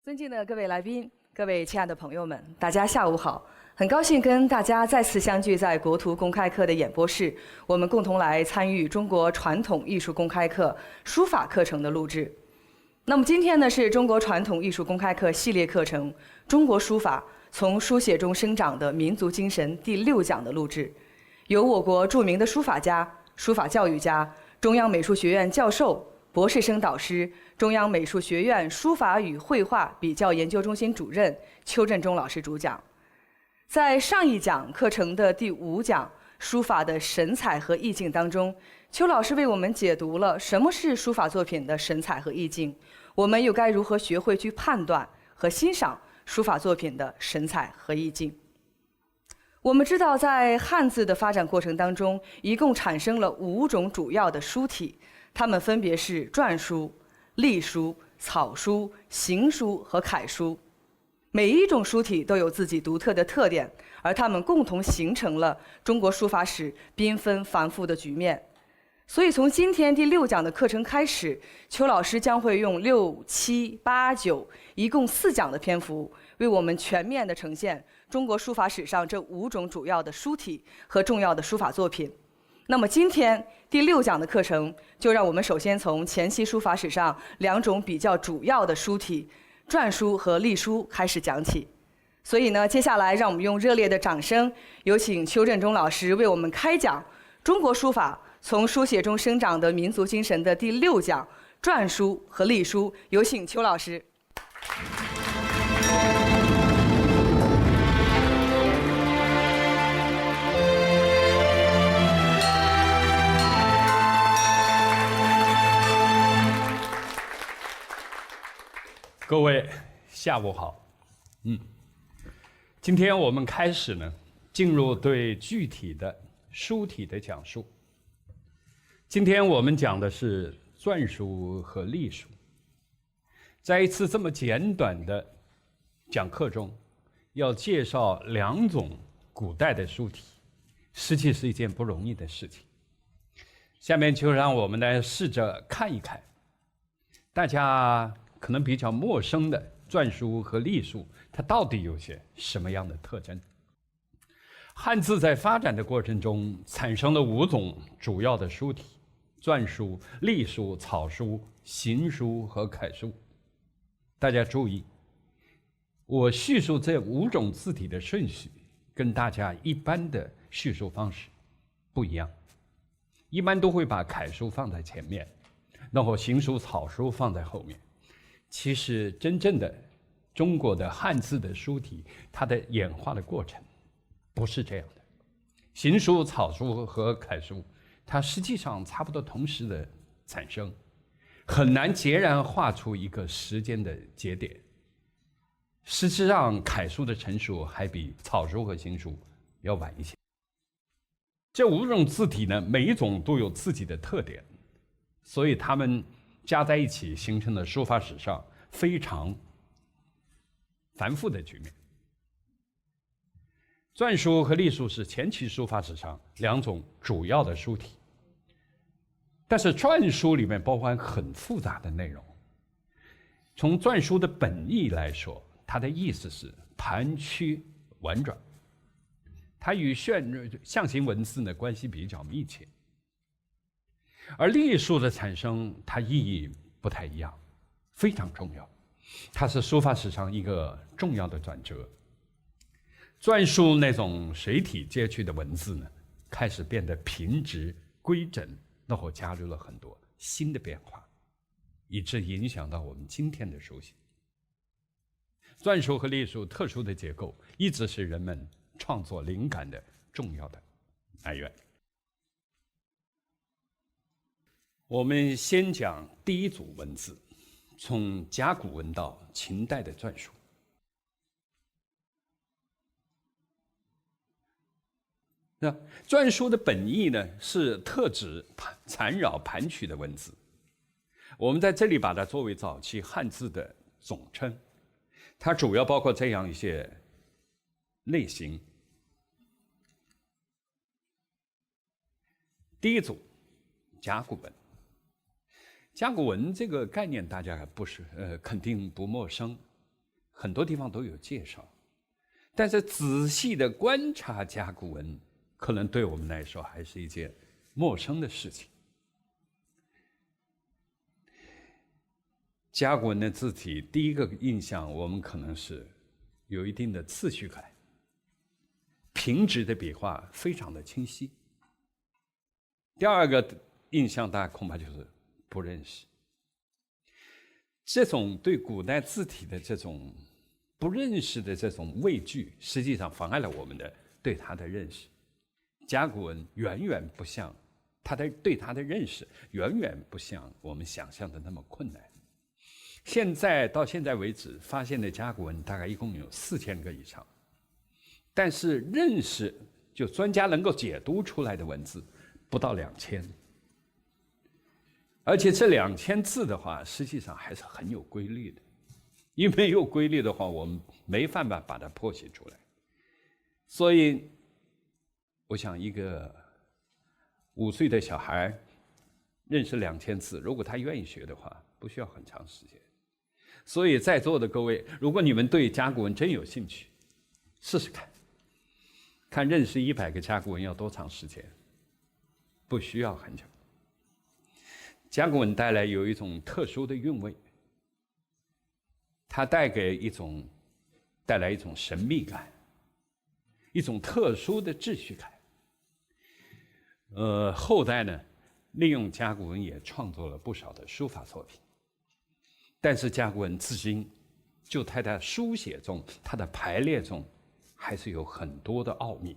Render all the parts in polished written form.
尊敬的各位来宾，各位亲爱的朋友们，大家下午好！很高兴跟大家再次相聚在国图公开课的演播室，我们共同来参与中国传统艺术公开课书法课程的录制。那么今天呢，是中国传统艺术公开课系列课程《中国书法从书写中生长的民族精神》第6讲的录制，由我国著名的书法家、书法教育家、中央美术学院教授、博士生导师、中央美术学院书法与绘画比较研究中心主任邱振中老师主讲。在上一讲课程的第5讲书法的神采和意境当中，邱老师为我们解读了什么是书法作品的神采和意境，我们又该如何学会去判断和欣赏书法作品的神采和意境。我们知道，在汉字的发展过程当中，一共产生了5种主要的书体，它们分别是篆书、隶书、草书、行书和楷书。每一种书体都有自己独特的特点，而它们共同形成了中国书法史缤纷繁复的局面。所以从今天第6讲的课程开始，邱老师将会用6、7、8、9一共4讲的篇幅，为我们全面地呈现中国书法史上这5种主要的书体和重要的书法作品。那么今天第6讲的课程，就让我们首先从前期书法史上2种比较主要的书体篆书和隶书开始讲起。所以呢，接下来让我们用热烈的掌声，有请邱振中老师为我们开讲中国书法从书写中生长的民族精神的第6讲篆书和隶书。有请邱老师。各位下午好。今天我们开始呢，进入对具体的书体的讲述。今天我们讲的是篆书和隶书。在一次这么简短的讲课中，要介绍2种古代的书体，实际是一件不容易的事情。下面就让我们来试着看一看，大家可能比较陌生的篆书和隶书，它到底有些什么样的特征？汉字在发展的过程中产生了5种主要的书体：篆书、隶书、草书、行书和楷书。大家注意，我叙述这5种字体的顺序跟大家一般的叙述方式不一样。一般都会把楷书放在前面，然后行书、草书放在后面。其实真正的中国的汉字的书体，它的演化的过程不是这样的。行书、草书和楷书，它实际上差不多同时的产生，很难截然画出一个时间的节点。事实上，楷书的成熟还比草书和行书要晚一些。这5种字体呢，每一种都有自己的特点，所以它们加在一起形成了书法史上非常繁复的局面。篆书和隶书是前期书法史上2种主要的书体，但是篆书里面包含很复杂的内容。从篆书的本意来说，它的意思是盘曲婉转，它与象形文字呢关系比较密切。而隶书的产生，它意义不太一样，非常重要，它是书法史上一个重要的转折。篆书那种水体接续的文字呢，开始变得平直规整，然后加入了很多新的变化，以致影响到我们今天的书写。篆书和隶书特殊的结构，一直是人们创作灵感的重要的来源。我们先讲第1组文字，从甲骨文到秦代的篆书。那篆书的本意呢，是特指缠绕盘曲的文字。我们在这里把它作为早期汉字的总称，它主要包括这样一些类型。第1组，甲骨文。甲骨文这个概念大家不是肯定不陌生，很多地方都有介绍，但是仔细的观察甲骨文，可能对我们来说还是一件陌生的事情。甲骨文的字体，第一个印象我们可能是有一定的次序感，平直的笔画非常的清晰。第二个印象大家恐怕就是不认识。这种对古代字体的这种不认识的这种畏惧，实际上妨碍了我们的对它的认识。甲骨文远远不像对它的认识，远远不像我们想象的那么困难。到现在为止，发现的甲骨文大概一共有4000个以上，但是认识就专家能够解读出来的文字不到2000，而且这2000字的话，实际上还是很有规律的。因为没有规律的话，我们没办法把它剖析出来。所以，我想一个5岁的小孩认识2000字，如果他愿意学的话，不需要很长时间。所以在座的各位，如果你们对甲骨文真有兴趣，试试看，看认识100个甲骨文要多长时间？不需要很久。甲骨文带来有一种特殊的韵味，它带来一种神秘感，一种特殊的秩序感。后代呢，利用甲骨文也创作了不少的书法作品。但是甲骨文至今，就它的书写中，它的排列中，还是有很多的奥秘。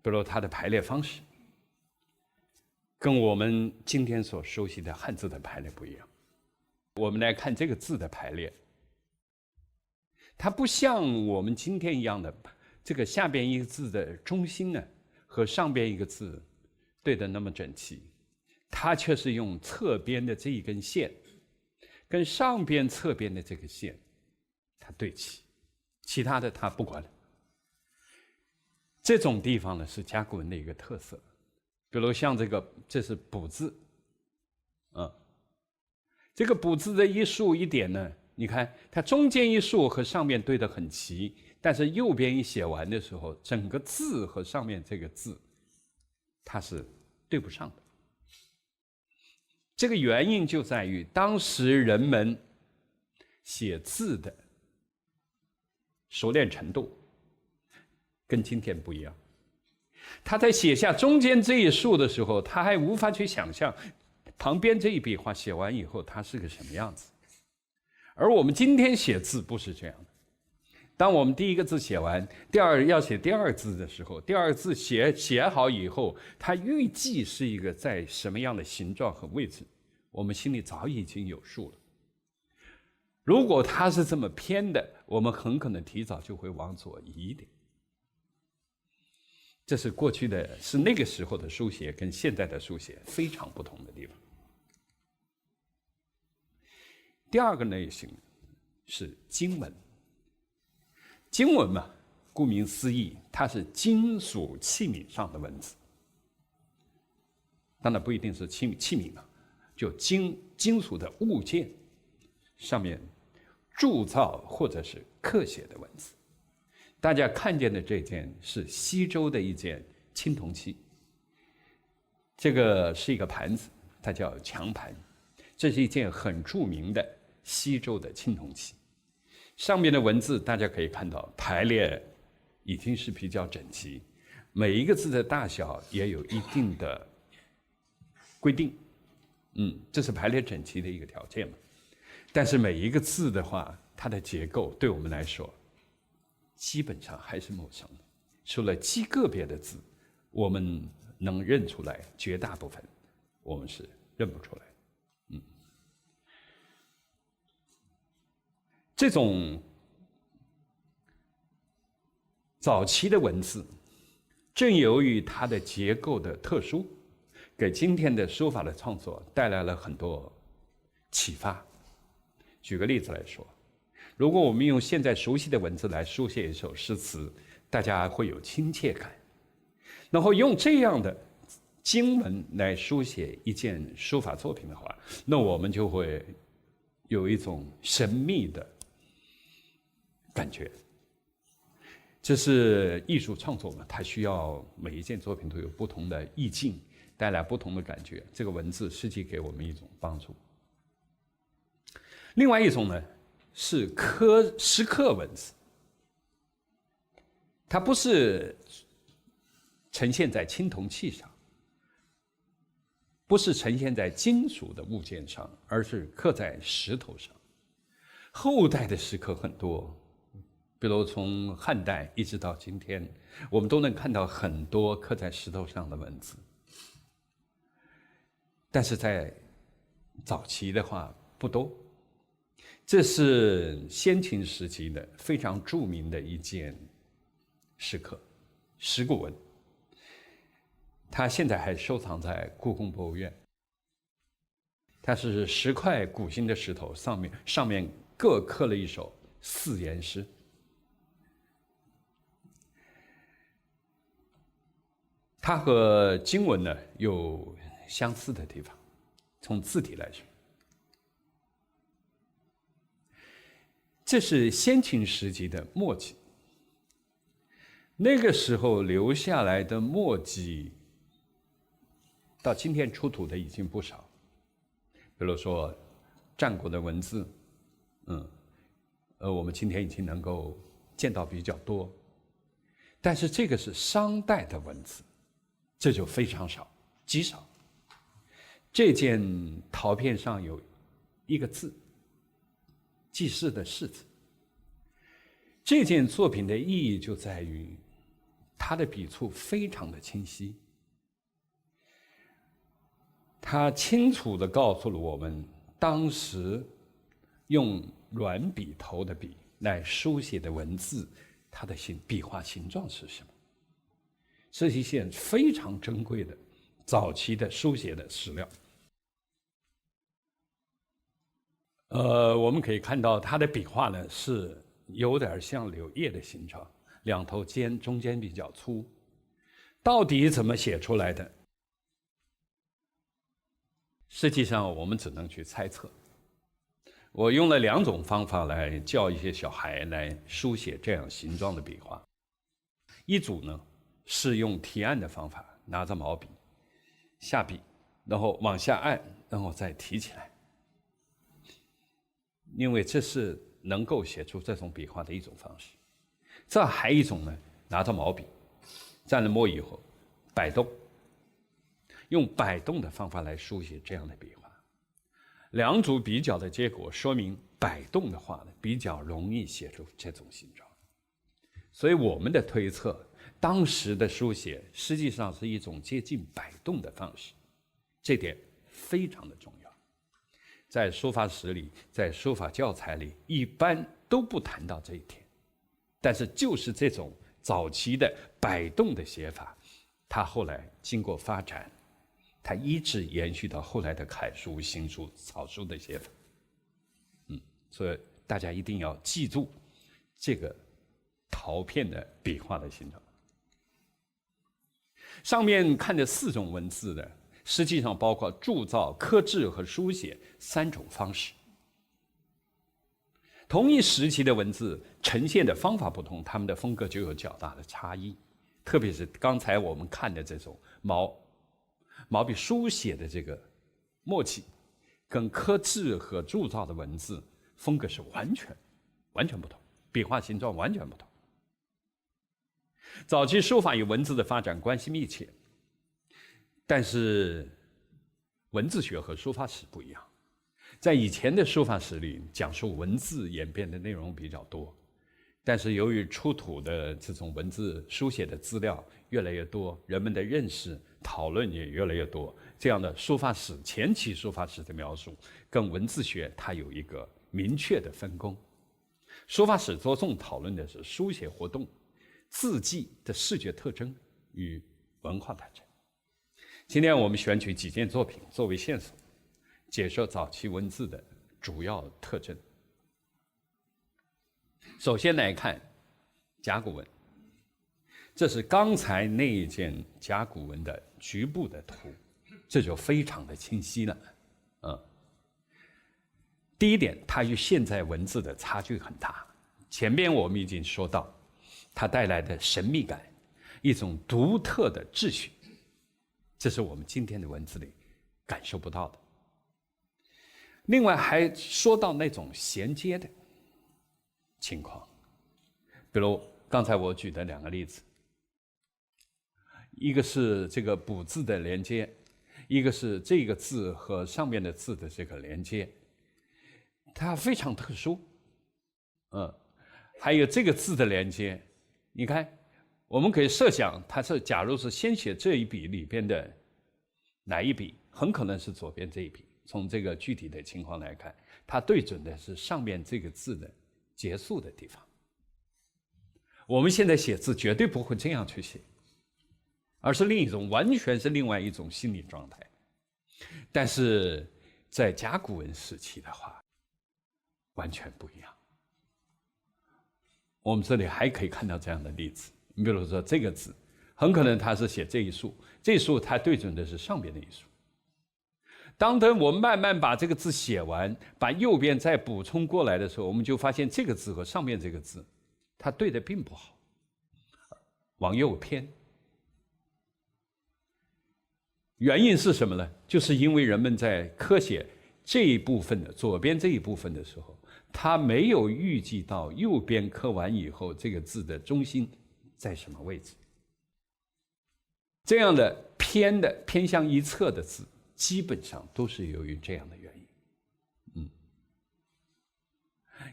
比如它的排列方式，跟我们今天所熟悉的汉字的排列不一样。我们来看这个字的排列，它不像我们今天一样的，这个下边一个字的中心呢，和上边一个字对得那么整齐。它却是用侧边的这一根线，跟上边侧边的这个线，它对齐，其他的它不管了。这种地方呢，是甲骨文的一个特色。比如像这是补字，这个补字的一竖一点呢，你看它中间一竖和上面对得很齐，但是右边一写完的时候，整个字和上面这个字，它是对不上的。这个原因就在于当时人们写字的熟练程度跟今天不一样。他在写下中间这一竖的时候，他还无法去想象旁边这一笔画写完以后它是个什么样子。而我们今天写字不是这样的。当我们第一个字写完，要写第二字的时候，第二字写好以后，它预计是一个在什么样的形状和位置，我们心里早已经有数了。如果它是这么偏的，我们很可能提早就会往左移一点。这是那个时候的书写跟现在的书写非常不同的地方。第二个类型是金文。金文嘛，顾名思义，它是金属器皿上的文字。当然不一定是器皿嘛，就金属的物件上面铸造或者是刻写的文字。大家看见的这件是西周的一件青铜器，这个是一个盘子，它叫强盘，这是一件很著名的西周的青铜器。上面的文字大家可以看到排列已经是比较整齐，每一个字的大小也有一定的规定，这是排列整齐的一个条件嘛。但是每一个字的话，它的结构对我们来说基本上还是陌生的，除了极个别的字我们能认出来，绝大部分我们是认不出来。这种早期的文字，正由于它的结构的特殊，给今天的书法的创作带来了很多启发。举个例子来说，如果我们用现在熟悉的文字来书写一首诗词，大家会有亲切感。然后用这样的经文来书写一件书法作品的话，那我们就会有一种神秘的感觉。这是艺术创作嘛，它需要每一件作品都有不同的意境，带来不同的感觉。这个文字实际给我们一种帮助。另外一种呢，是石刻文字，它不是呈现在青铜器上，不是呈现在金属的物件上，而是刻在石头上。后代的石刻很多，比如从汉代一直到今天，我们都能看到很多刻在石头上的文字。但是在早期的话不多。这是先秦时期的非常著名的一件石刻，石鼓文。它现在还收藏在故宫博物院。它是10块鼓形的石头，上面各刻了一首4言诗。它和经文呢有相似的地方，从字体来说。这是先秦时期的墨迹，那个时候留下来的墨迹，到今天出土的已经不少。比如说战国的文字，我们今天已经能够见到比较多，但是这个是商代的文字，这就非常少，极少。这件陶片上有一个字，记事的事字。这件作品的意义就在于它的笔触非常的清晰，它清楚地告诉了我们当时用软笔头的笔来书写的文字，它的笔画形状是什么。这是一件非常珍贵的早期的书写的史料。我们可以看到它的笔画呢是有点像柳叶的形状，两头尖，中间比较粗。到底怎么写出来的？实际上我们只能去猜测。我用了2种方法来教一些小孩来书写这样形状的笔画。一组呢是用提按的方法，拿着毛笔下笔，然后往下按，然后再提起来。因为这是能够写出这种笔画的一种方式。这还有一种呢，拿着毛笔蘸了墨以后摆动，用摆动的方法来书写这样的笔画。2组比较的结果说明摆动的画呢比较容易写出这种形状。所以我们的推测，当时的书写实际上是一种接近摆动的方式，这点非常的重要。在书法史里，在书法教材里，一般都不谈到这一点。但是就是这种早期的摆动的写法，它后来经过发展，它一直延续到后来的楷书、行书、草书的写法。所以大家一定要记住这个陶片的笔画的形状。上面看的4种文字的，实际上包括铸造、刻制和书写3种方式。同一时期的文字呈现的方法不同，它们的风格就有较大的差异。特别是刚才我们看的这种毛笔书写的这个墨迹，跟刻制和铸造的文字风格是完全不同，笔画形状完全不同。早期书法与文字的发展关系密切，但是文字学和书法史不一样。在以前的书法史里，讲述文字演变的内容比较多，但是由于出土的这种文字书写的资料越来越多，人们的认识讨论也越来越多，这样的书法史，前期书法史的描述跟文字学它有一个明确的分工。书法史着重讨论的是书写活动、字迹的视觉特征与文化特征。今天我们选取几件作品作为线索，解说早期文字的主要特征。首先来看甲骨文，这是刚才那一件甲骨文的局部的图，这就非常的清晰了。第一点，它与现在文字的差距很大。前边我们已经说到，它带来的神秘感，一种独特的秩序，这是我们今天的文字里感受不到的。另外还说到那种衔接的情况，比如刚才我举的2个例子，一个是这个补字的连接，一个是这个字和上面的字的这个连接，它非常特殊。还有这个字的连接，你看，我们可以设想，它是假如是先写这一笔里边的哪一笔，很可能是左边这一笔。从这个具体的情况来看，它对准的是上面这个字的结束的地方。我们现在写字绝对不会这样去写，而是完全是另外一种心理状态。但是在甲骨文时期的话，完全不一样。我们这里还可以看到这样的例子，你比如说这个字，很可能它是写这一竖，这一竖它对准的是上边的一竖。当我们慢慢把这个字写完，把右边再补充过来的时候，我们就发现这个字和上面这个字，它对的并不好，往右偏。原因是什么呢？就是因为人们在刻写这一部分的左边这一部分的时候，他没有预计到右边刻完以后，这个字的中心在什么位置。这样的偏向一侧的字，基本上都是由于这样的原因。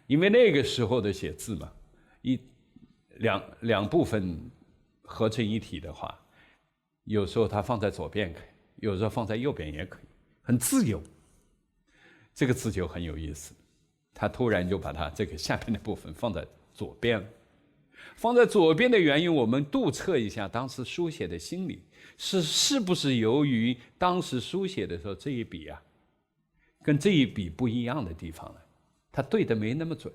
因为那个时候的写字嘛，两部分合成一体的话，有时候它放在左边可以，有时候放在右边也可以，很自由。这个字就很有意思，他突然就把它这个下边的部分放在左边了。放在左边的原因，我们度测一下当时书写的心理，是不是由于当时书写的时候这一笔啊，跟这一笔不一样的地方呢？他对的没那么准，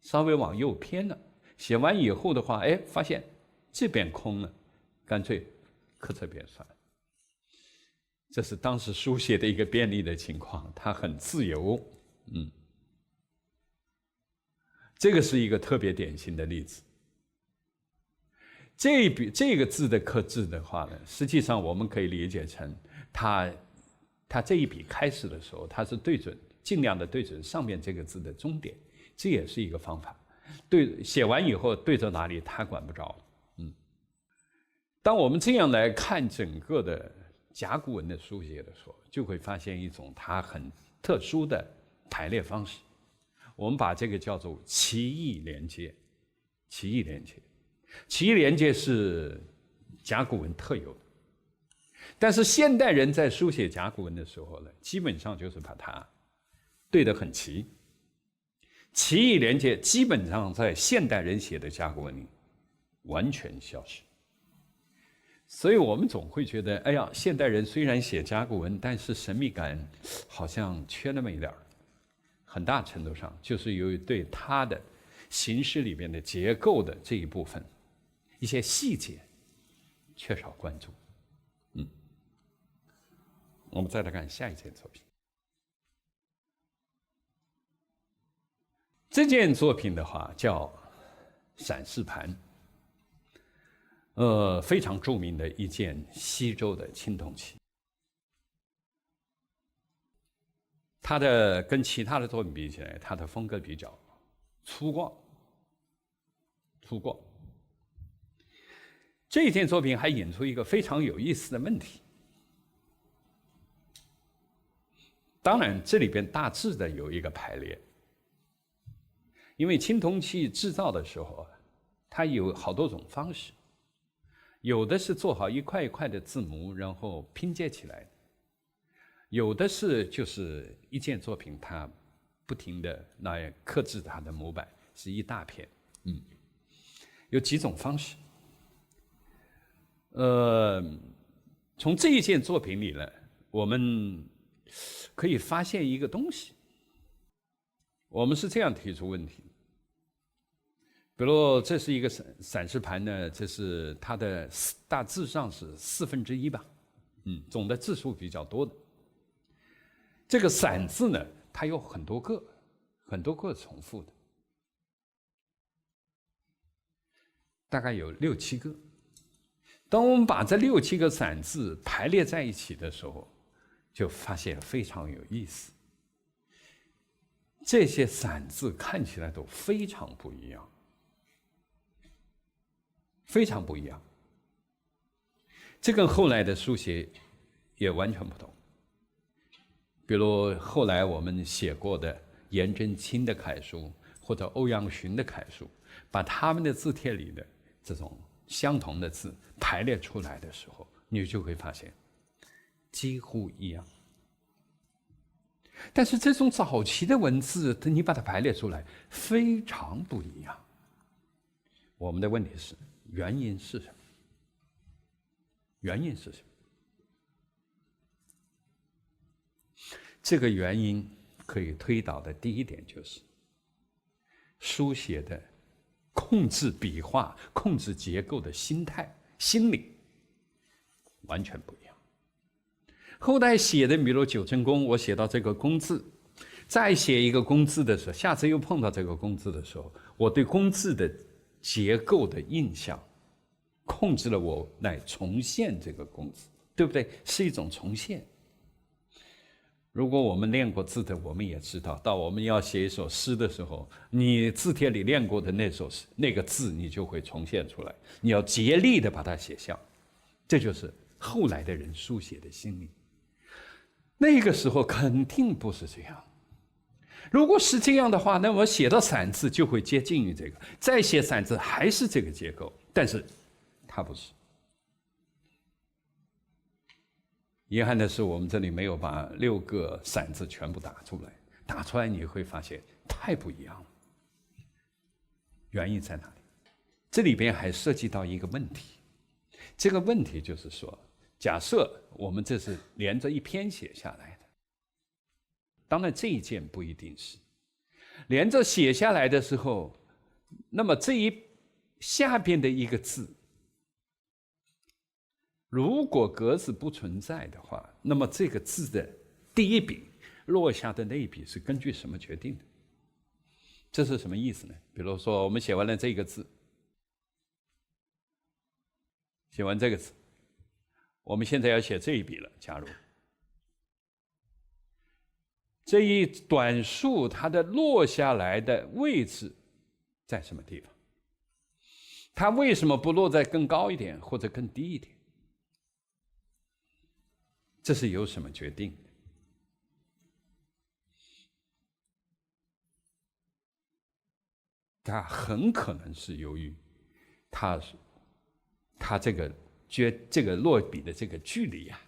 稍微往右偏了。写完以后的话，发现这边空了，干脆刻这边算了。这是当时书写的一个便利的情况，它很自由。这个是一个特别典型的例子。这个字的刻字的话呢，实际上我们可以理解成它这一笔开始的时候，它是尽量的对准上面这个字的终点，这也是一个方法。写完以后对着哪里他管不着。当我们这样来看整个的甲骨文的书写的时候，就会发现一种它很特殊的排列方式。我们把这个叫做奇异连接。奇异连接是甲骨文特有的，但是现代人在书写甲骨文的时候呢，基本上就是把它对得很齐。奇异连接基本上在现代人写的甲骨文里完全消失。所以我们总会觉得，哎呀，现代人虽然写甲骨文，但是神秘感好像缺那么一点儿。很大程度上就是由于对它的形式里面的结构的这一部分一些细节缺少关注。我们再来看下一件作品。这件作品的话叫闪示盘，非常著名的一件西周的青铜器。它跟其他的作品比起来，它的风格比较粗犷。这件作品还引出一个非常有意思的问题。当然，这里边大致的有一个排列，因为青铜器制造的时候，它有好多种方式，有的是做好一块一块的字模，然后拼接起来的。有的是就是一件作品，它不停的来刻制它的模板，是一大片。有几种方式。从这一件作品里呢，我们可以发现一个东西。我们是这样提出问题：比如这是一个闪示盘呢，这是它的大致上是1/4吧，总的字数比较多的。这个“闪”字呢，它有很多个，很多个重复的，大概有6、7个。当我们把这6、7个散字排列在一起的时候，就发现非常有意思。这些散字看起来都非常不一样，非常不一样。这跟后来的书写也完全不同。比如后来我们写过的颜真卿的楷书，或者欧阳询的楷书，把他们的字帖里的这种相同的字排列出来的时候，你就会发现几乎一样。但是这种早期的文字，你把它排列出来，非常不一样。我们的问题是，原因是什么？原因是什么？这个原因可以推导的第一点就是，书写的控制笔画、控制结构的心态、心理完全不一样。后代写的，比如九成宫，我写到这个宫字，再写一个宫字的时候，下次又碰到这个宫字的时候，我对宫字的结构的印象控制了我来重现这个宫字，对不对？是一种重现。如果我们练过字的，我们也知道，到我们要写一首诗的时候，你字帖里练过的那个字，你就会重现出来。你要竭力的把它写像，这就是后来的人书写的心理。那个时候肯定不是这样。如果是这样的话，那我写到散字就会接近于这个，再写散字还是这个结构，但是它不是。遗憾的是，我们这里没有把6个散字全部打出来。打出来你会发现太不一样了。原因在哪里？这里边还涉及到一个问题，这个问题就是说，假设我们这是连着一篇写下来的，当然这一件不一定是连着写下来的时候，那么这一下边的一个字，如果格子不存在的话，那么这个字的第一笔落下的那一笔是根据什么决定的？这是什么意思呢？比如说我们写完了这个字，写完这个字，我们现在要写这一笔了。假如这一短竖它的落下来的位置在什么地方？它为什么不落在更高一点或者更低一点？这是由什么决定的？它很可能是由于它这个落笔的这个距离啊，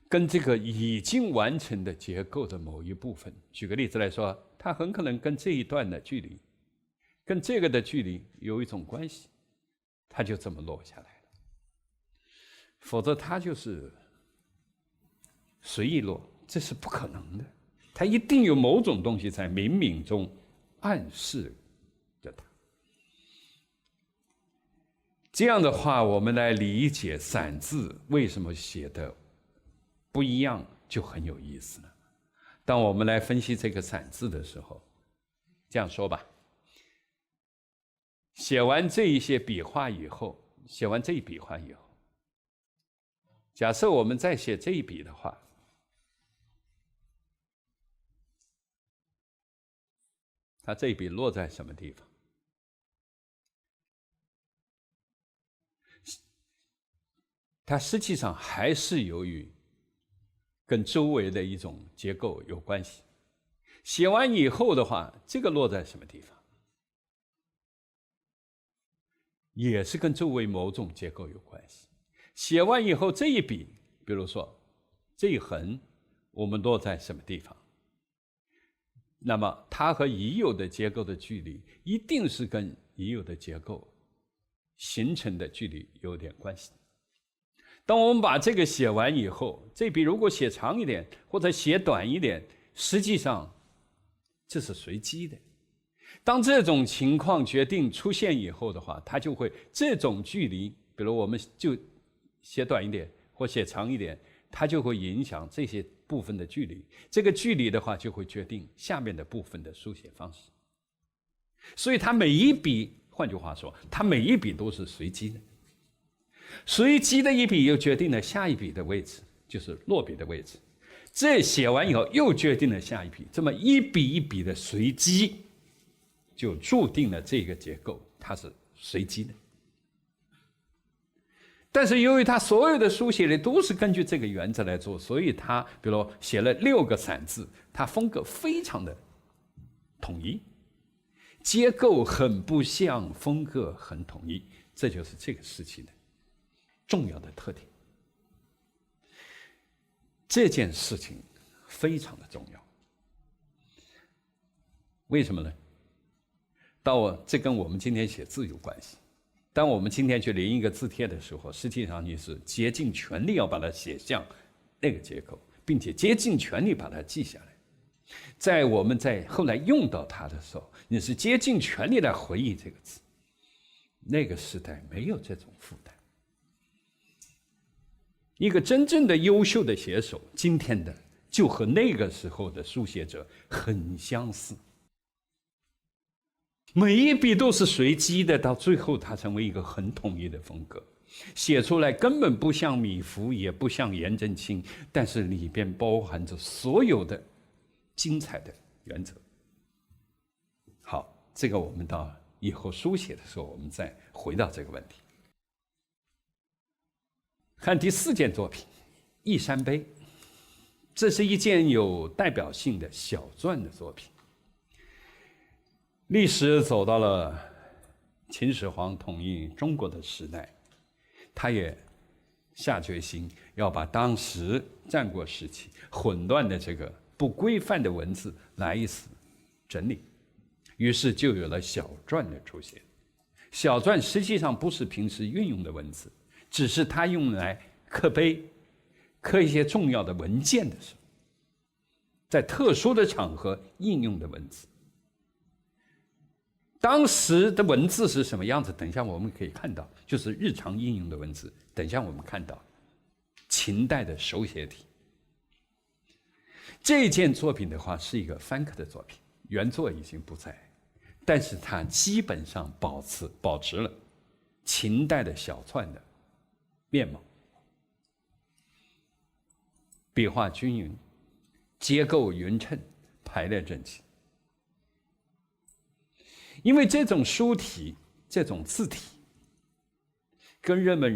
跟这个已经完成的结构的某一部分，举个例子来说，它很可能跟这一段的距离，跟这个的距离有一种关系，它就这么落下来了。否则它就是随意落，这是不可能的。它一定有某种东西在冥冥中暗示着它。这样的话，我们来理解散字为什么写的不一样，就很有意思了。当我们来分析这个散字的时候，这样说吧，写完这一些笔画以后，写完这一笔画以后，假设我们再写这一笔的话，它这一笔落在什么地方？它实际上还是由于跟周围的一种结构有关系。写完以后的话，这个落在什么地方？也是跟周围某种结构有关系。写完以后，这一笔，比如说这一横，我们落在什么地方？那么它和已有的结构的距离，一定是跟已有的结构形成的距离有点关系。当我们把这个写完以后，这笔如果写长一点或者写短一点，实际上这是随机的。当这种情况决定出现以后的话，它就会这种距离，比如我们就写短一点或写长一点，它就会影响这些部分的距离，这个距离的话就会决定下面的部分的书写方式。所以它每一笔，换句话说，它每一笔都是随机的。随机的一笔又决定了下一笔的位置，就是落笔的位置。这写完以后又决定了下一笔，这么一笔一笔的随机，就注定了这个结构它是随机的。但是由于他所有的书写的都是根据这个原则来做，所以他比如写了6个散字，他风格非常的统一，结构很不像，风格很统一，这就是这个时期的重要的特点。这件事情非常的重要，为什么呢？这跟我们今天写字有关系。当我们今天去临一个字帖的时候，实际上你是竭尽全力要把它写像那个结构，并且竭尽全力把它记下来。我们在后来用到它的时候，你是竭尽全力来回忆这个字。那个时代没有这种负担。一个真正的优秀的写手，今天的就和那个时候的书写者很相似。每一笔都是随机的，到最后它成为一个很统一的风格，写出来根本不像米芾，也不像颜真卿，但是里边包含着所有的精彩的原则。好，这个我们到以后书写的时候，我们再回到这个问题。看第4件作品《忆山碑》，这是一件有代表性的小篆的作品。历史走到了秦始皇统一中国的时代，他也下决心要把当时战国时期混乱的这个不规范的文字来一次整理，于是就有了小篆的出现。小篆实际上不是平时运用的文字，只是它用来刻碑、刻一些重要的文件的时候，在特殊的场合应用的文字。当时的文字是什么样子？等一下我们可以看到，就是日常应用的文字。等一下我们看到秦代的手写体。这件作品的话是一个翻刻的作品，原作已经不在，但是它基本上保持了秦代的小篆的面貌，笔画均匀，结构匀称，排列整齐。因为这种书体、这种字体，跟人们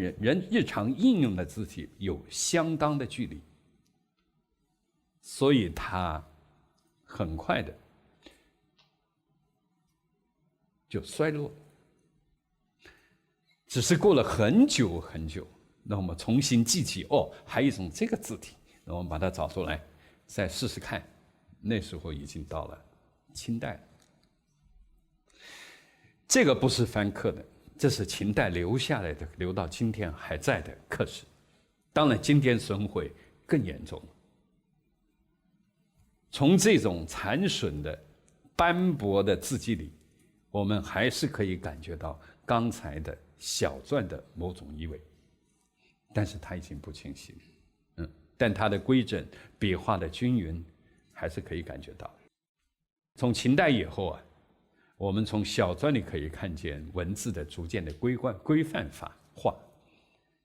日常应用的字体有相当的距离，所以它很快的就衰落。只是过了很久很久，那我们重新记起，还有一种这个字体，那我们把它找出来，再试试看。那时候已经到了清代了。这个不是翻刻的，这是秦代留下来的，留到今天还在的刻石。当然今天损毁更严重了。从这种残损的斑驳的字迹里，我们还是可以感觉到刚才的小篆的某种意味，但是它已经不清晰了。但它的规整、笔画的均匀还是可以感觉到。从秦代以后啊，我们从小篆里可以看见文字的逐渐的规范化，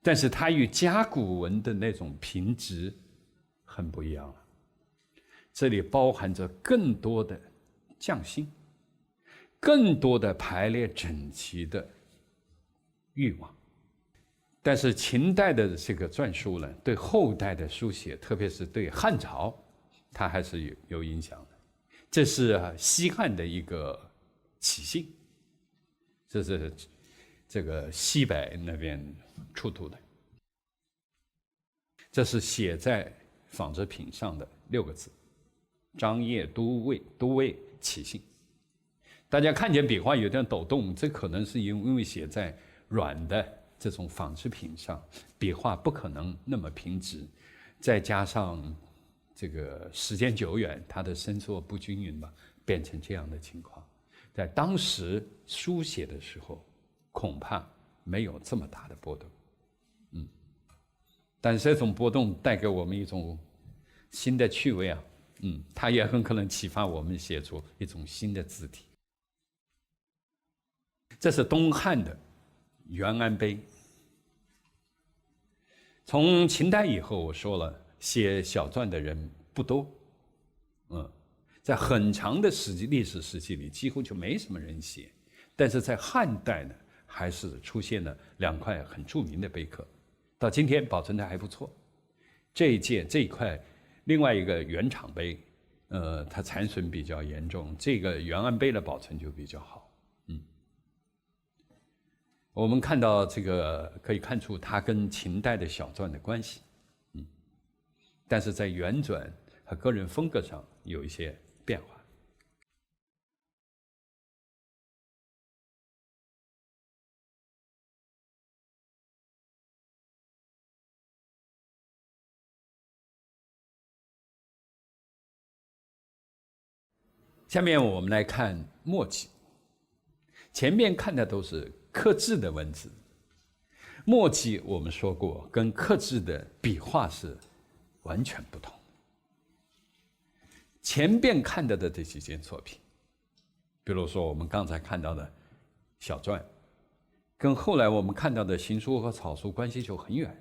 但是它与甲骨文的那种平直很不一样了。这里包含着更多的匠心，更多的排列整齐的欲望。但是秦代的这个篆书呢，对后代的书写，特别是对汉朝，它还是有影响的。这是西汉的一个起信，这是这个西北那边出土的。这是写在纺织品上的6个字：张掖都尉起信。大家看见笔画有点抖动，这可能是因为写在软的这种纺织品上，笔画不可能那么平直，再加上这个时间久远，它的伸缩不均匀吧，变成这样的情况。在当时书写的时候，恐怕没有这么大的波动，但是这种波动带给我们一种新的趣味啊，它也很可能启发我们写出一种新的字体。这是东汉的元安碑。从秦代以后，我说了，写小篆的人不多，在很长的历史时期里，几乎就没什么人写。但是在汉代呢，还是出现了2块很著名的碑刻，到今天保存的还不错。这一块，另外一个元昶碑，它残损比较严重，这个元安碑的保存就比较好。我们看到这个可以看出它跟秦代的小篆的关系，但是在圆转和个人风格上有一些变化。下面我们来看墨迹。前面看的都是刻字的文字，墨迹我们说过跟刻字的笔画是完全不同。前边看到的这几件作品，比如说我们刚才看到的小篆，跟后来我们看到的行书和草书关系就很远，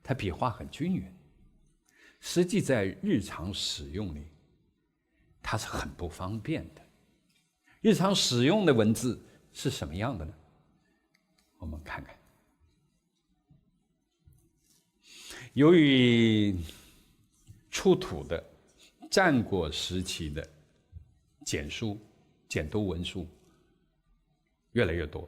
它笔画很均匀，实际在日常使用里它是很不方便的。日常使用的文字是什么样的呢？我们看看。由于出土的战国时期的简牍文书越来越多，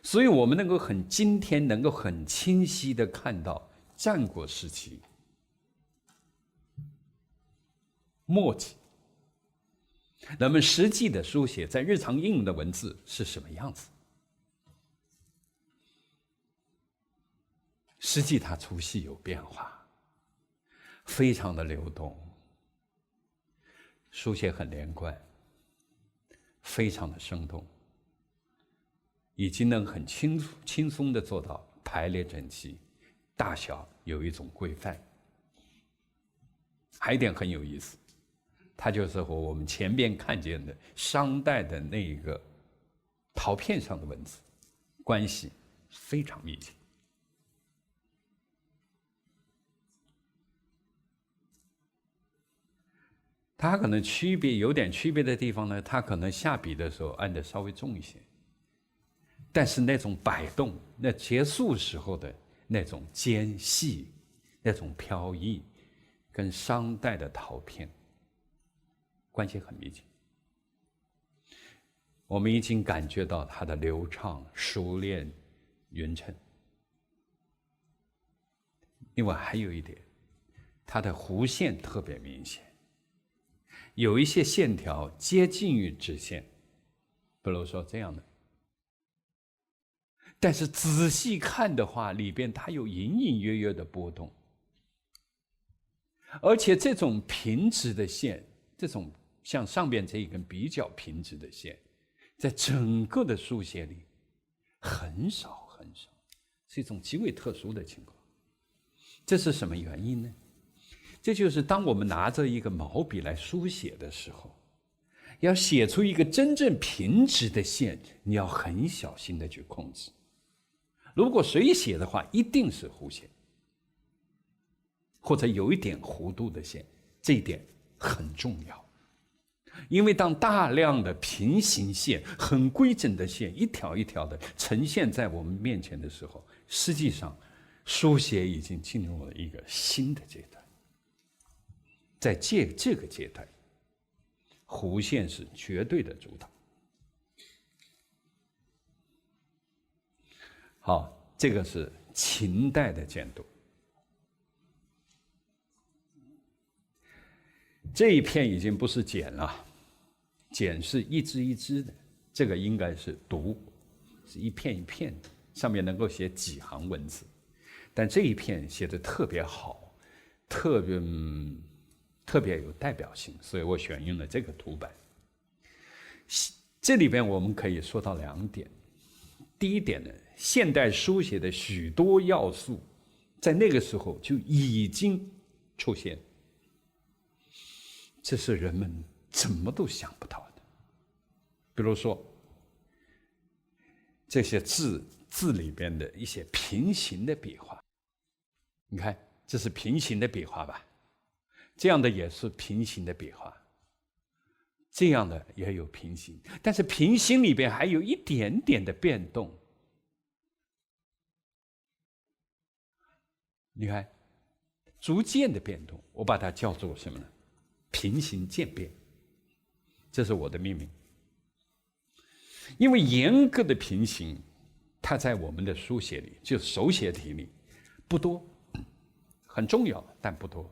所以我们今天能够很清晰地看到战国时期墨迹，那么实际的书写在日常应用的文字是什么样子？实际它粗细有变化，非常的流动，书写很连贯，非常的生动，已经能很轻松地做到排列整齐，大小有一种规范。还有一点很有意思，它就是和我们前边看见的商代的那个陶片上的文字关系非常密切。它可能有点区别的地方呢，它可能下笔的时候按得稍微重一些，但是那种摆动，那结束时候的那种间隙，那种飘逸，跟商代的陶片关系很密切。我们已经感觉到它的流畅、熟练、匀称。另外还有一点，它的弧线特别明显，有一些线条接近于直线，比如说这样的。但是仔细看的话，里边它有隐隐约约的波动，而且这种平直的线，这种像上边这一根比较平直的线，在整个的书写里很少很少，是一种极为特殊的情况。这是什么原因呢？这就是当我们拿着一个毛笔来书写的时候，要写出一个真正平直的线，你要很小心的去控制。如果随写的话，一定是弧线，或者有一点弧度的线，这一点很重要。因为当大量的平行线、很规整的线一条一条的呈现在我们面前的时候，实际上书写已经进入了一个新的阶段。在这个阶段，弧线是绝对的主导。好，这个是秦代的简牍。这一片已经不是简了，简是一支一支的，这个应该是牍，是一片一片的，上面能够写几行文字。但这一片写得特别好，特别有代表性，所以我选用了这个图版。这里边我们可以说到2点。第一点呢，现代书写的许多要素在那个时候就已经出现，这是人们怎么都想不到的。比如说，这些字里边的一些平行的笔画，你看，这是平行的笔画吧？这样的也是平行的笔画，这样的也有平行，但是平行里边还有一点点的变动。你看，逐渐的变动，我把它叫做什么呢？平行渐变，这是我的命名。因为严格的平行，它在我们的书写里，就是手写体里不多，很重要，但不多。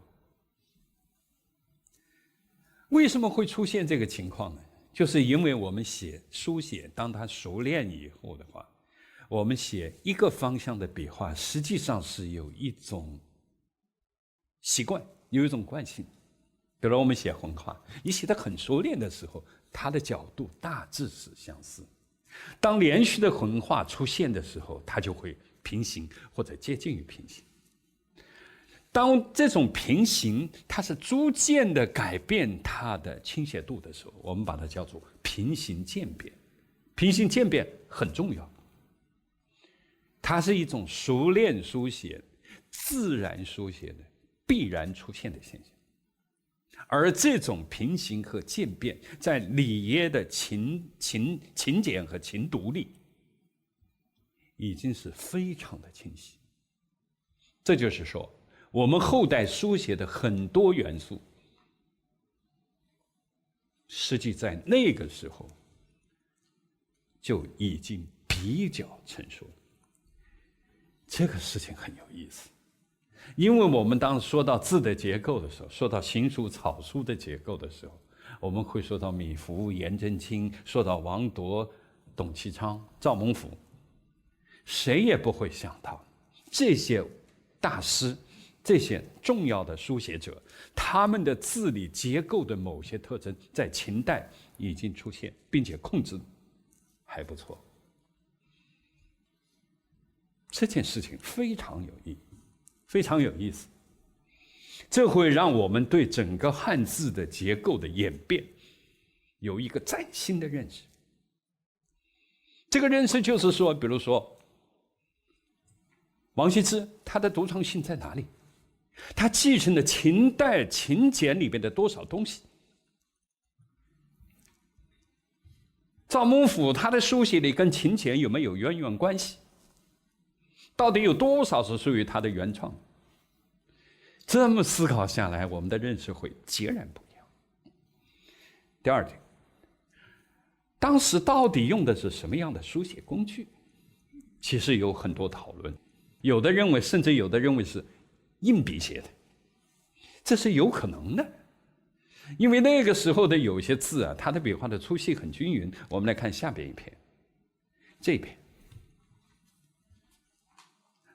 为什么会出现这个情况呢？就是因为我们书写，当它熟练以后的话，我们写一个方向的笔画，实际上是有一种习惯，有一种惯性。比如我们写横画，你写得很熟练的时候，它的角度大致是相似。当连续的横画出现的时候，它就会平行或者接近于平行。当这种平行它是逐渐的改变它的倾斜度的时候，我们把它叫做平行渐变。平行渐变很重要，它是一种熟练书写、自然书写的必然出现的现象。而这种平行和渐变，在里耶的勤俭和勤读里，已经是非常的清晰。这就是说，我们后代书写的很多元素，实际在那个时候就已经比较成熟了。这个事情很有意思。因为我们当说到字的结构的时候，说到行书、草书的结构的时候，我们会说到米芾、颜真卿，说到王铎、董其昌、赵孟頫，谁也不会想到这些大师、这些重要的书写者，他们的字里结构的某些特征，在秦代已经出现，并且控制还不错。这件事情非常有意义。非常有意思，这会让我们对整个汉字的结构的演变有一个崭新的认识。这个认识就是说，比如说王羲之他的独创性在哪里？他继承了秦代秦简里面的多少东西？赵孟頫他的书写里跟秦简有没有渊源关系？到底有多少是属于他的原创？这么思考下来，我们的认识会截然不一样。第二点，当时到底用的是什么样的书写工具？其实有很多讨论，有的认为，甚至有的认为是硬笔写的，这是有可能的。因为那个时候的有些字啊，它的笔画的粗细很均匀。我们来看下边一篇，这一篇。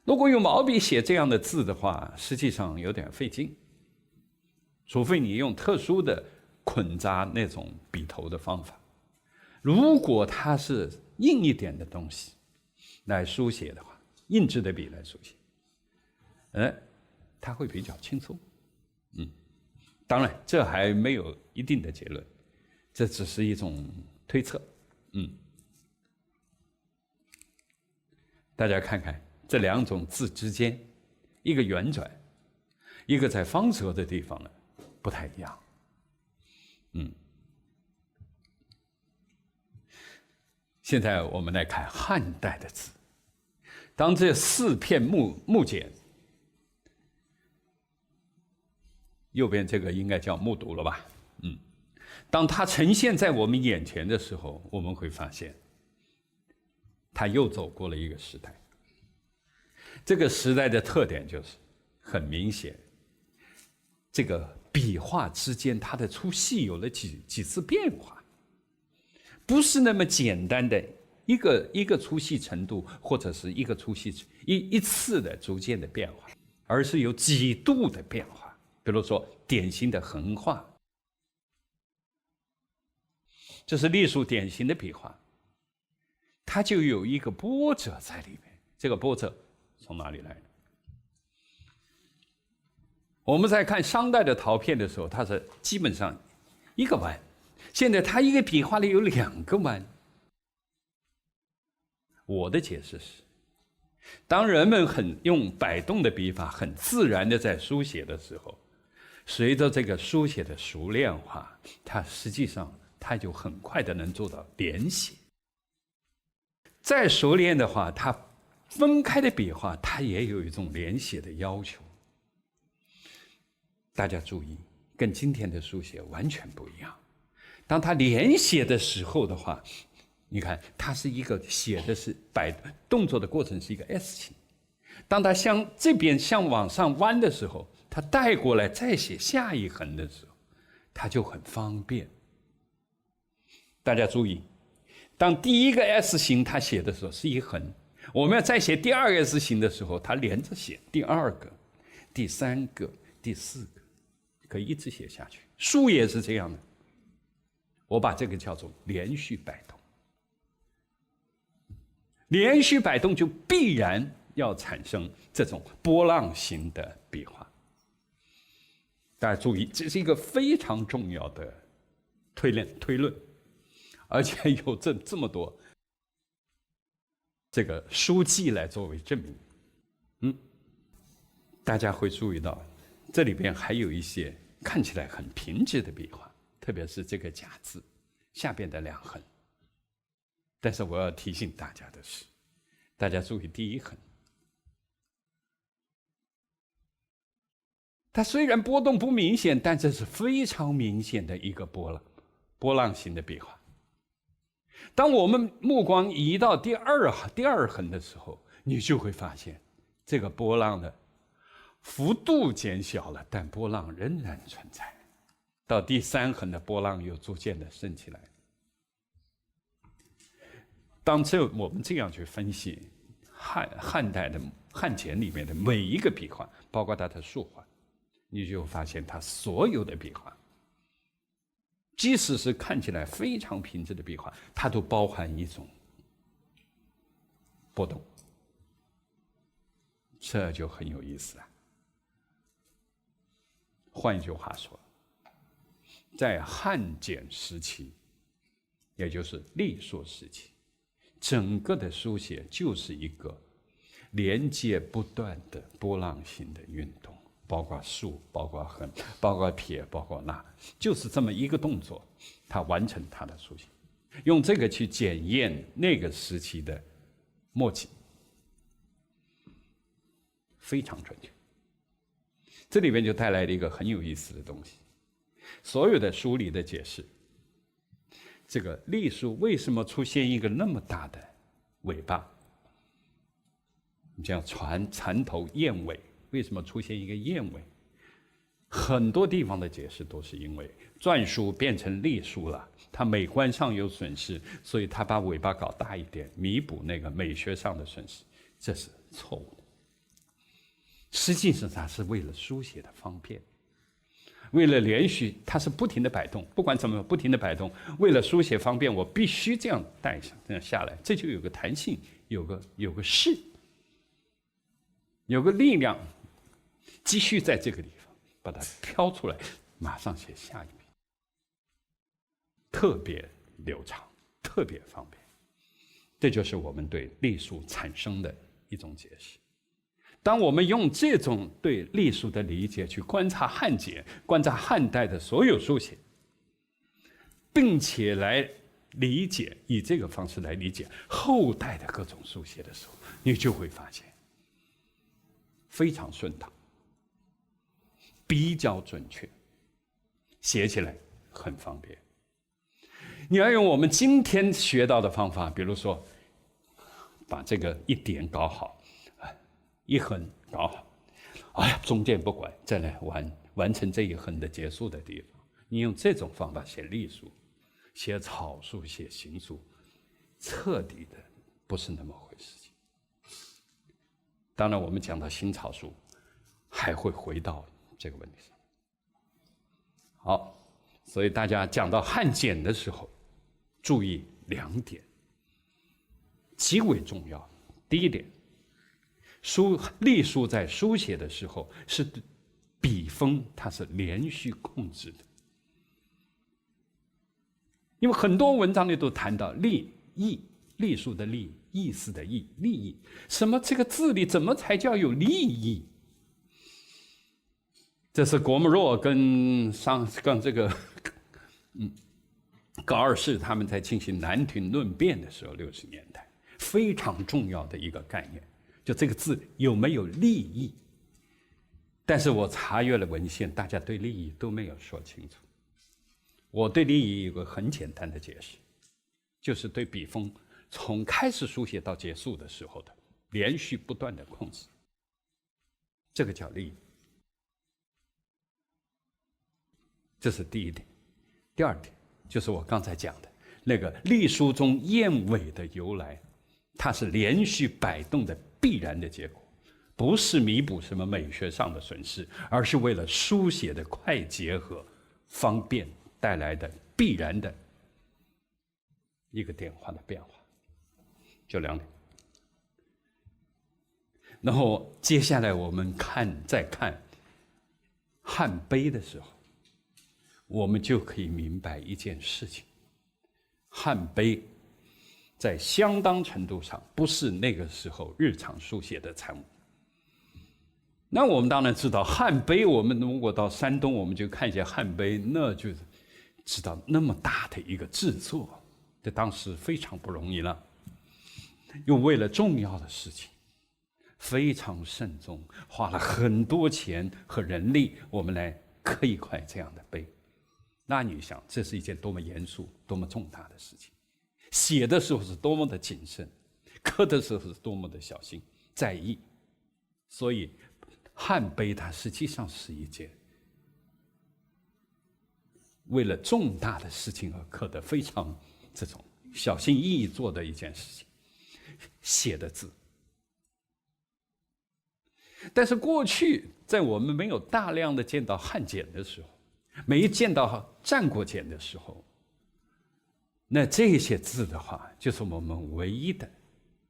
如果用毛笔写这样的字的话，实际上有点费劲，除非你用特殊的捆扎那种笔头的方法。如果它是硬一点的东西来书写的话，硬质的笔来书写，它会比较轻松。当然这还没有一定的结论，这只是一种推测。大家看看这两种字之间，一个圆转，一个在方折的地方呢，不太一样。现在我们来看汉代的字，当这4片木简，右边这个应该叫木牍了吧？当它呈现在我们眼前的时候，我们会发现，它又走过了一个时代。这个时代的特点就是很明显，这个笔画之间它的粗细有了几次变化，不是那么简单的一个粗细程度，或者是一个粗细一次的逐渐的变化，而是有几度的变化。比如说典型的横画，这是隶书典型的笔画，它就有一个波折在里面。这个波折从哪里来的？我们在看商代的陶片的时候，它是基本上一个弯。现在它一个笔画里有2个弯。我的解释是，当人们用摆动的笔法很自然的在书写的时候，随着这个书写的熟练化，它实际上它就很快的能做到连写。再熟练的话，它分开的笔画它也有一种连写的要求。大家注意，跟今天的书写完全不一样。当它连写的时候的话，你看，它是一个写的是动作的过程是一个 S 型。当它向这边向往上弯的时候，它带过来再写下一横的时候，它就很方便。大家注意，当第一个 S 型它写的时候是一横，我们要再写第2个 S 型的时候，它连着写第2个、第3个、第4个，可以一直写下去。书也是这样的，我把这个叫做连续摆动。连续摆动就必然要产生这种波浪形的笔画。大家注意，这是一个非常重要的推论，而且有这么多这个书籍来作为证明。大家会注意到，这里边还有一些看起来很平直的笔画，特别是这个甲字下边的2横。但是我要提醒大家的是，大家注意第1横，它虽然波动不明显，但这是非常明显的一个波浪形的笔画。当我们目光移到第二横的时候，你就会发现这个波浪的幅度减小了，但波浪仍然存在。到第3横的波浪又逐渐的升起来。当我们这样去分析汉代的汉简里面的每一个笔画，包括它的竖画，你就发现它所有的笔画，即使是看起来非常平直的笔画，它都包含一种波动，这就很有意思了。换一句话说，在汉简时期，也就是隶书时期，整个的书写就是一个连接不断的波浪形的运动，包括竖，包括横，包括撇，包括捺，就是这么一个动作，它完成它的书写。用这个去检验那个时期的默契，非常准确。这里面就带来了一个很有意思的东西，所有的书里的解释，这个隶书为什么出现一个那么大的尾巴？你像蚕头燕尾，为什么出现一个燕尾？很多地方的解释都是因为篆书变成隶书了，它美观上有损失，所以它把尾巴搞大一点，弥补那个美学上的损失，这是错误的。实际上，它是为了书写的方便。为了连续，它是不停的摆动，不管怎么不停的摆动。为了书写方便，我必须这样带上，这样下来，这就有个弹性，有个势，有个力量，继续在这个地方把它飘出来，马上写下一笔，特别流畅，特别方便。这就是我们对隶书产生的一种解释。当我们用这种对隶书的理解去观察汉简，观察汉代的所有书写，并且来理解，以这个方式来理解后代的各种书写的时候，你就会发现非常顺畅，比较准确，写起来很方便。你要用我们今天学到的方法，比如说把这个一点搞好，一横搞好，哎呀，中间不管，再来完成这一横的结束的地方。你用这种方法写隶书、写草书、写行书，彻底的不是那么回事情。当然，我们讲到新草书，还会回到这个问题上。好，所以大家讲到汉简的时候，注意2点，极为重要。第一点，隶书在书写的时候是笔锋，它是连续控制的。因为很多文章里都谈到利益，隶书的利，意思的意，利益。什么这个字里怎么才叫有利益？这是郭沫若跟这个高二世他们在进行南亭论辩的时候，60年代非常重要的一个概念，就这个字有没有利益。但是我查阅了文献，大家对利益都没有说清楚。我对利益有个很简单的解释，就是对笔锋从开始书写到结束的时候的连续不断的控制，这个叫利益。这是第一点。第二点就是我刚才讲的那个隶书中燕尾的由来，它是连续摆动的必然的结果，不是弥补什么美学上的损失，而是为了书写的快捷和方便带来的必然的一个点化的变化。就2点。然后接下来我们再看汉碑的时候，我们就可以明白一件事情：汉碑在相当程度上不是那个时候日常书写的产物。那我们当然知道汉碑，我们如果到山东，我们就看一下汉碑，那就知道那么大的一个制作，在当时非常不容易了。又为了重要的事情，非常慎重，花了很多钱和人力，我们来刻一块这样的碑。那你想，这是一件多么严肃、多么重大的事情？写的时候是多么的谨慎，刻的时候是多么的小心在意。所以，汉碑它实际上是一件为了重大的事情而刻的非常这种小心翼翼做的一件事情，写的字。但是过去在我们没有大量的见到汉简的时候，没见到战国简的时候，那这些字的话，就是我们唯一的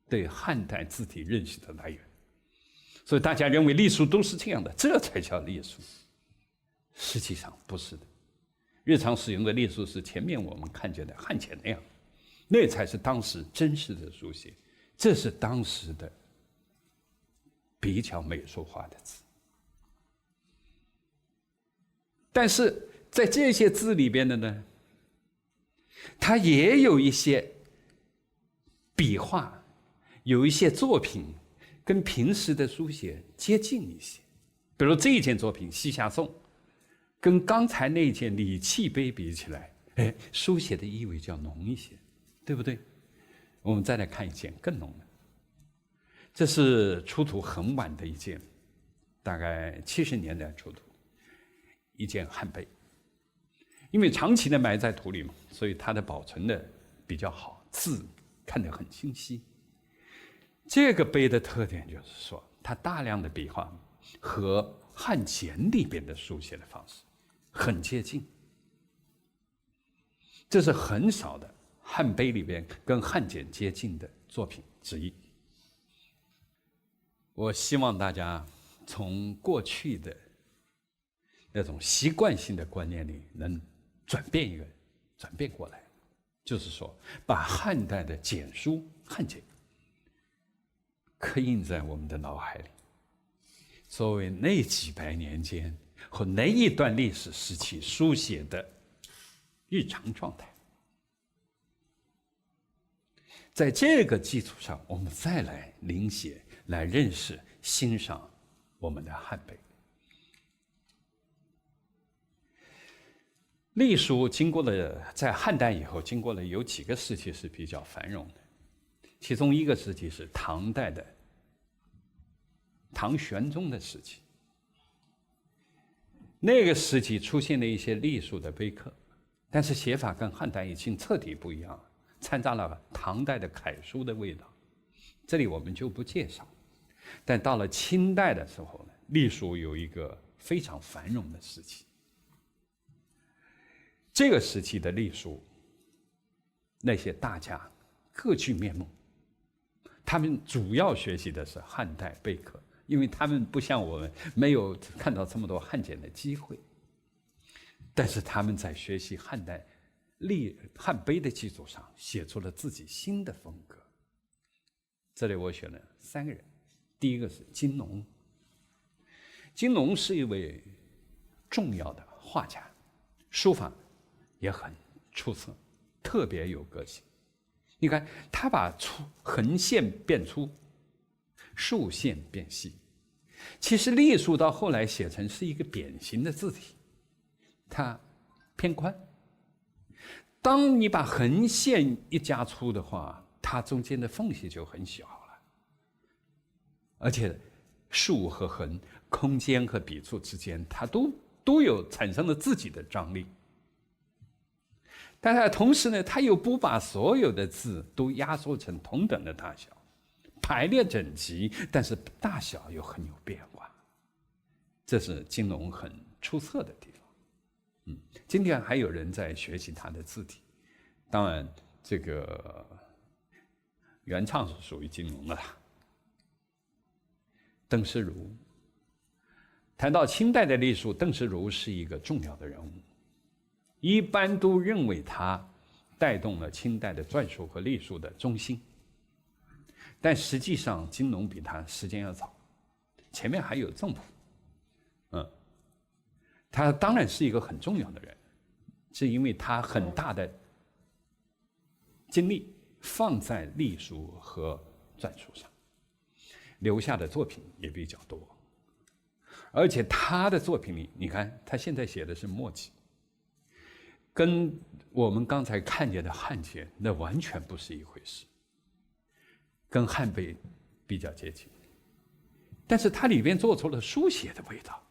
对汉代字体认识的来源。所以大家认为隶书都是这样的，这才叫隶书。实际上不是的，日常使用的隶书是前面我们看见的汉简那样，那才是当时真实的书写，这是当时的比较美术化的字。但是在这些字里边的呢，它也有一些笔画，有一些作品跟平时的书写接近一些。比如这一件作品《西夏颂》，跟刚才那一件《礼器碑》比起来，书写的意味较浓一些，对不对？我们再来看一件更浓的，这是出土很晚的一件，大概70年代出土一件汉碑。因为长期的埋在土里嘛，所以它的保存的比较好，字看得很清晰。这个碑的特点就是说，它大量的笔画和汉简里边的书写的方式很接近，这是很少的汉碑里边跟汉简接近的作品之一。我希望大家从过去的那种习惯性的观念里能转变过来，就是说把汉代的简书汉简刻印在我们的脑海里，作为那几百年间和那一段历史时期书写的日常状态。在这个基础上，我们再来临写，来认识、欣赏我们的汉碑。隶书经过了在汉代以后，经过了有几个时期是比较繁荣的，其中一个时期是唐代的唐玄宗的时期。那个时期出现了一些隶书的碑刻，但是写法跟汉代已经彻底不一样了，掺杂了唐代的楷书的味道，这里我们就不介绍。但到了清代的时候呢，隶书有一个非常繁荣的时期。这个时期的隶书，那些大家各具面目，他们主要学习的是汉代碑刻，因为他们不像我们没有看到这么多汉简的机会，但是他们在学习汉代汉碑的基础上写出了自己新的风格。这里我选了3个人，第一个是金农。金农是一位重要的画家，书法也很出色，特别有个性。你看，他把横线变粗，竖线变细。其实隶书到后来写成是一个扁形的字体，它偏宽。当你把横线一加粗的话，它中间的缝隙就很小了，而且竖和横空间和笔触之间，它都有产生了自己的张力。但是同时呢，它又不把所有的字都压缩成同等的大小，排列整齐，但是大小又很有变化。这是金农很出色的地方。今天还有人在学习他的字体，当然这个原唱是属于金农的啦。邓师儒，谈到清代的隶书，邓师儒是一个重要的人物，一般都认为他带动了清代的篆书和隶书的中兴。但实际上，金农比他时间要早，前面还有郑朴。他当然是一个很重要的人，是因为他很大的精力放在隶书和篆书上，留下的作品也比较多。而且他的作品里，你看他现在写的是墨迹，跟我们刚才看见的汉简那完全不是一回事，跟汉碑比较接近，但是它里边做出了书写的味道，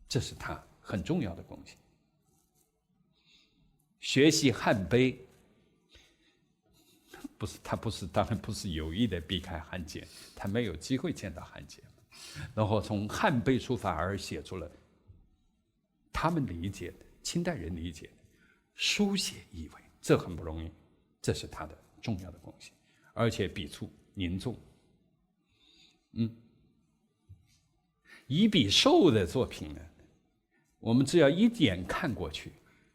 这是他很重要的贡献。学习汉碑，当然不是有意的避开汉简，他没有机会见到汉简，然后从汉碑出发而写出了他们理解的清代人理解的书写意味，这很不容易，这是他的重要的贡献，而且笔触凝重。以笔受的作品呢，我们只要一眼看过去，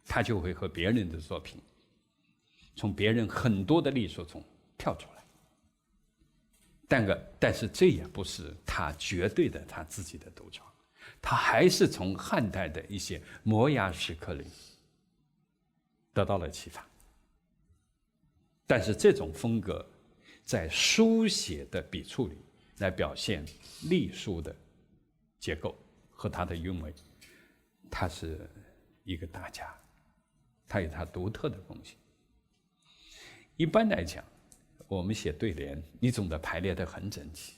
他就会和别人的作品从别人很多的隶书中跳出来。但是这也不是他绝对的他自己的独创，他还是从汉代的一些摩崖石刻里得到了启发。但是这种风格在书写的笔触里来表现隶书的结构和它的韵味，他是一个大家，他有他独特的贡献。一般来讲，我们写对联，你总得排列得很整齐，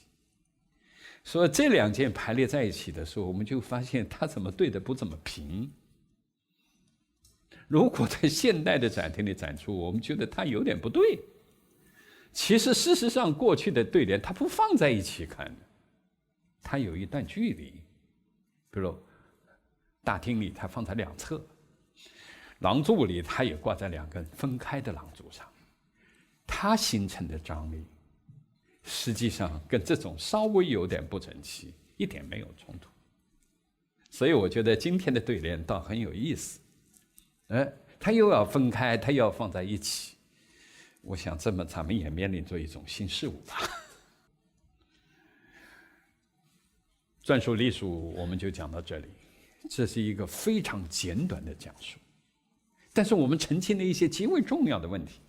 所以这2件排列在一起的时候，我们就发现它怎么对得不怎么平。如果在现代的展厅里展出，我们觉得它有点不对。其实事实上，过去的对联它不放在一起看的，它有一段距离。比如大厅里它放在2侧，廊柱里它也挂在2根分开的廊柱上，它形成的张力实际上跟这种稍微有点不整齐一点没有冲突。所以我觉得今天的对联倒很有意思，它又要分开，它又要放在一起。我想这么咱们也面临着一种新事物吧。篆书隶书我们就讲到这里，这是一个非常简短的讲述，但是我们澄清了一些极为重要的问题。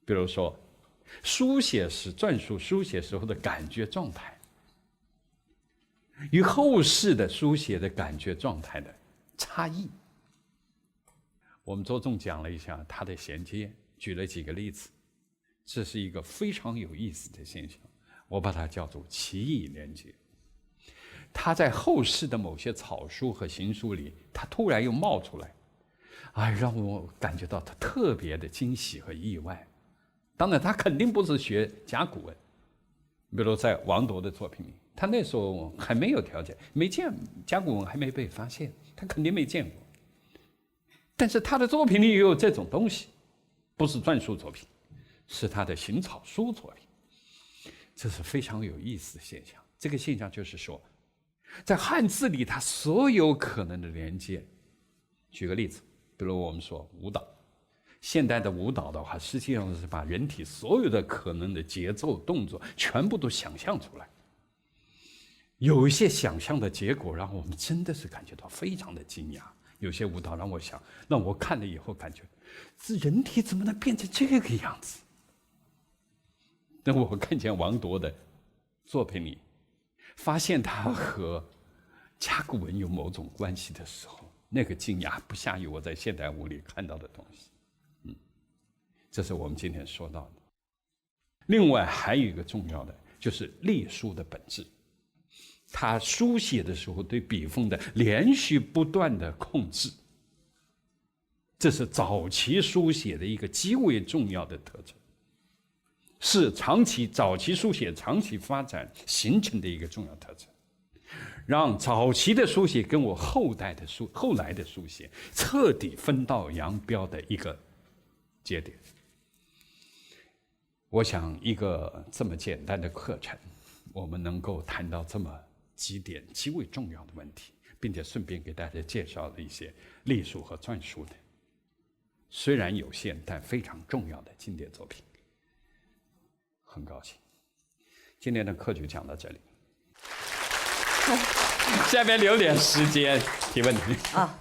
比如说书写时篆书书写时候的感觉状态与后世的书写的感觉状态的差异，我们着重讲了一下它的衔接，举了几个例子。这是一个非常有意思的现象，我把它叫做奇异连接。它在后世的某些草书和行书里，它突然又冒出来，让我感觉到它特别的惊喜和意外。当然，他肯定不是学甲骨文，比如在王铎的作品里，他那时候还没有条件，没见甲骨文还没被发现，他肯定没见过。但是他的作品里也有这种东西，不是篆书作品，是他的行草书作品，这是非常有意思的现象。这个现象就是说，在汉字里，它所有可能的连接。举个例子，比如我们说舞蹈，现代的舞蹈的话，实际上是把人体所有的可能的节奏、动作全部都想象出来。有一些想象的结果，让我们真的是感觉到非常的惊讶。有些舞蹈让我看了以后感觉，这人体怎么能变成这个样子？等我看见王铎的作品里，发现他和甲骨文有某种关系的时候，那个惊讶不下于我在现代舞里看到的东西。这是我们今天说到的。另外还有一个重要的，就是隶书的本质。他书写的时候对笔锋的连续不断的控制，这是早期书写的一个极为重要的特征，是早期书写长期发展形成的一个重要特征，让早期的书写跟我后来的书写彻底分道扬镳的一个节点。我想一个这么简单的课程，我们能够谈到这么几点极为重要的问题，并且顺便给大家介绍了一些隶书和篆书的虽然有限但非常重要的经典作品。很高兴今天的课就讲到这里，下面留点时间提问题啊。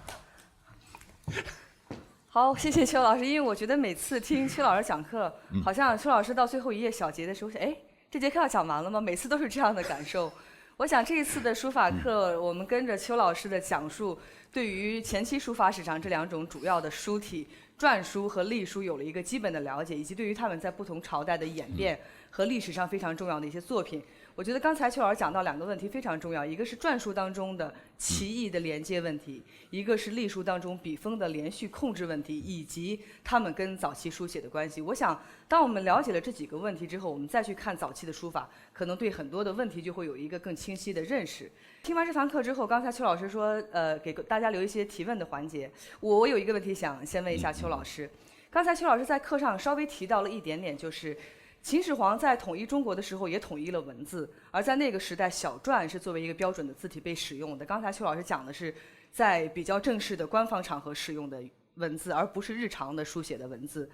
好，谢谢邱老师。因为我觉得每次听邱老师讲课，好像邱老师到最后一页小结的时候，哎，这节课要讲完了吗？每次都是这样的感受。我想这一次的书法课，我们跟着邱老师的讲述，对于前期书法史上这两种主要的书体，篆书和隶书有了一个基本的了解，以及对于他们在不同朝代的演变和历史上非常重要的一些作品。我觉得刚才邱老师讲到两个问题非常重要，一个是篆书当中的棋意的连接问题，一个是隶书当中笔锋的连续控制问题，以及他们跟早期书写的关系。我想，当我们了解了这几个问题之后，我们再去看早期的书法，可能对很多的问题就会有一个更清晰的认识。听完这堂课之后，刚才邱老师说，给大家留一些提问的环节。我有一个问题想先问一下邱老师。刚才邱老师在课上稍微提到了一点点，就是秦始皇在统一中国的时候也统一了文字，而在那个时代，小篆是作为一个标准的字体被使用的。刚才邱老师讲的是在比较正式的官方场合使用的文字，而不是日常的书写的文字。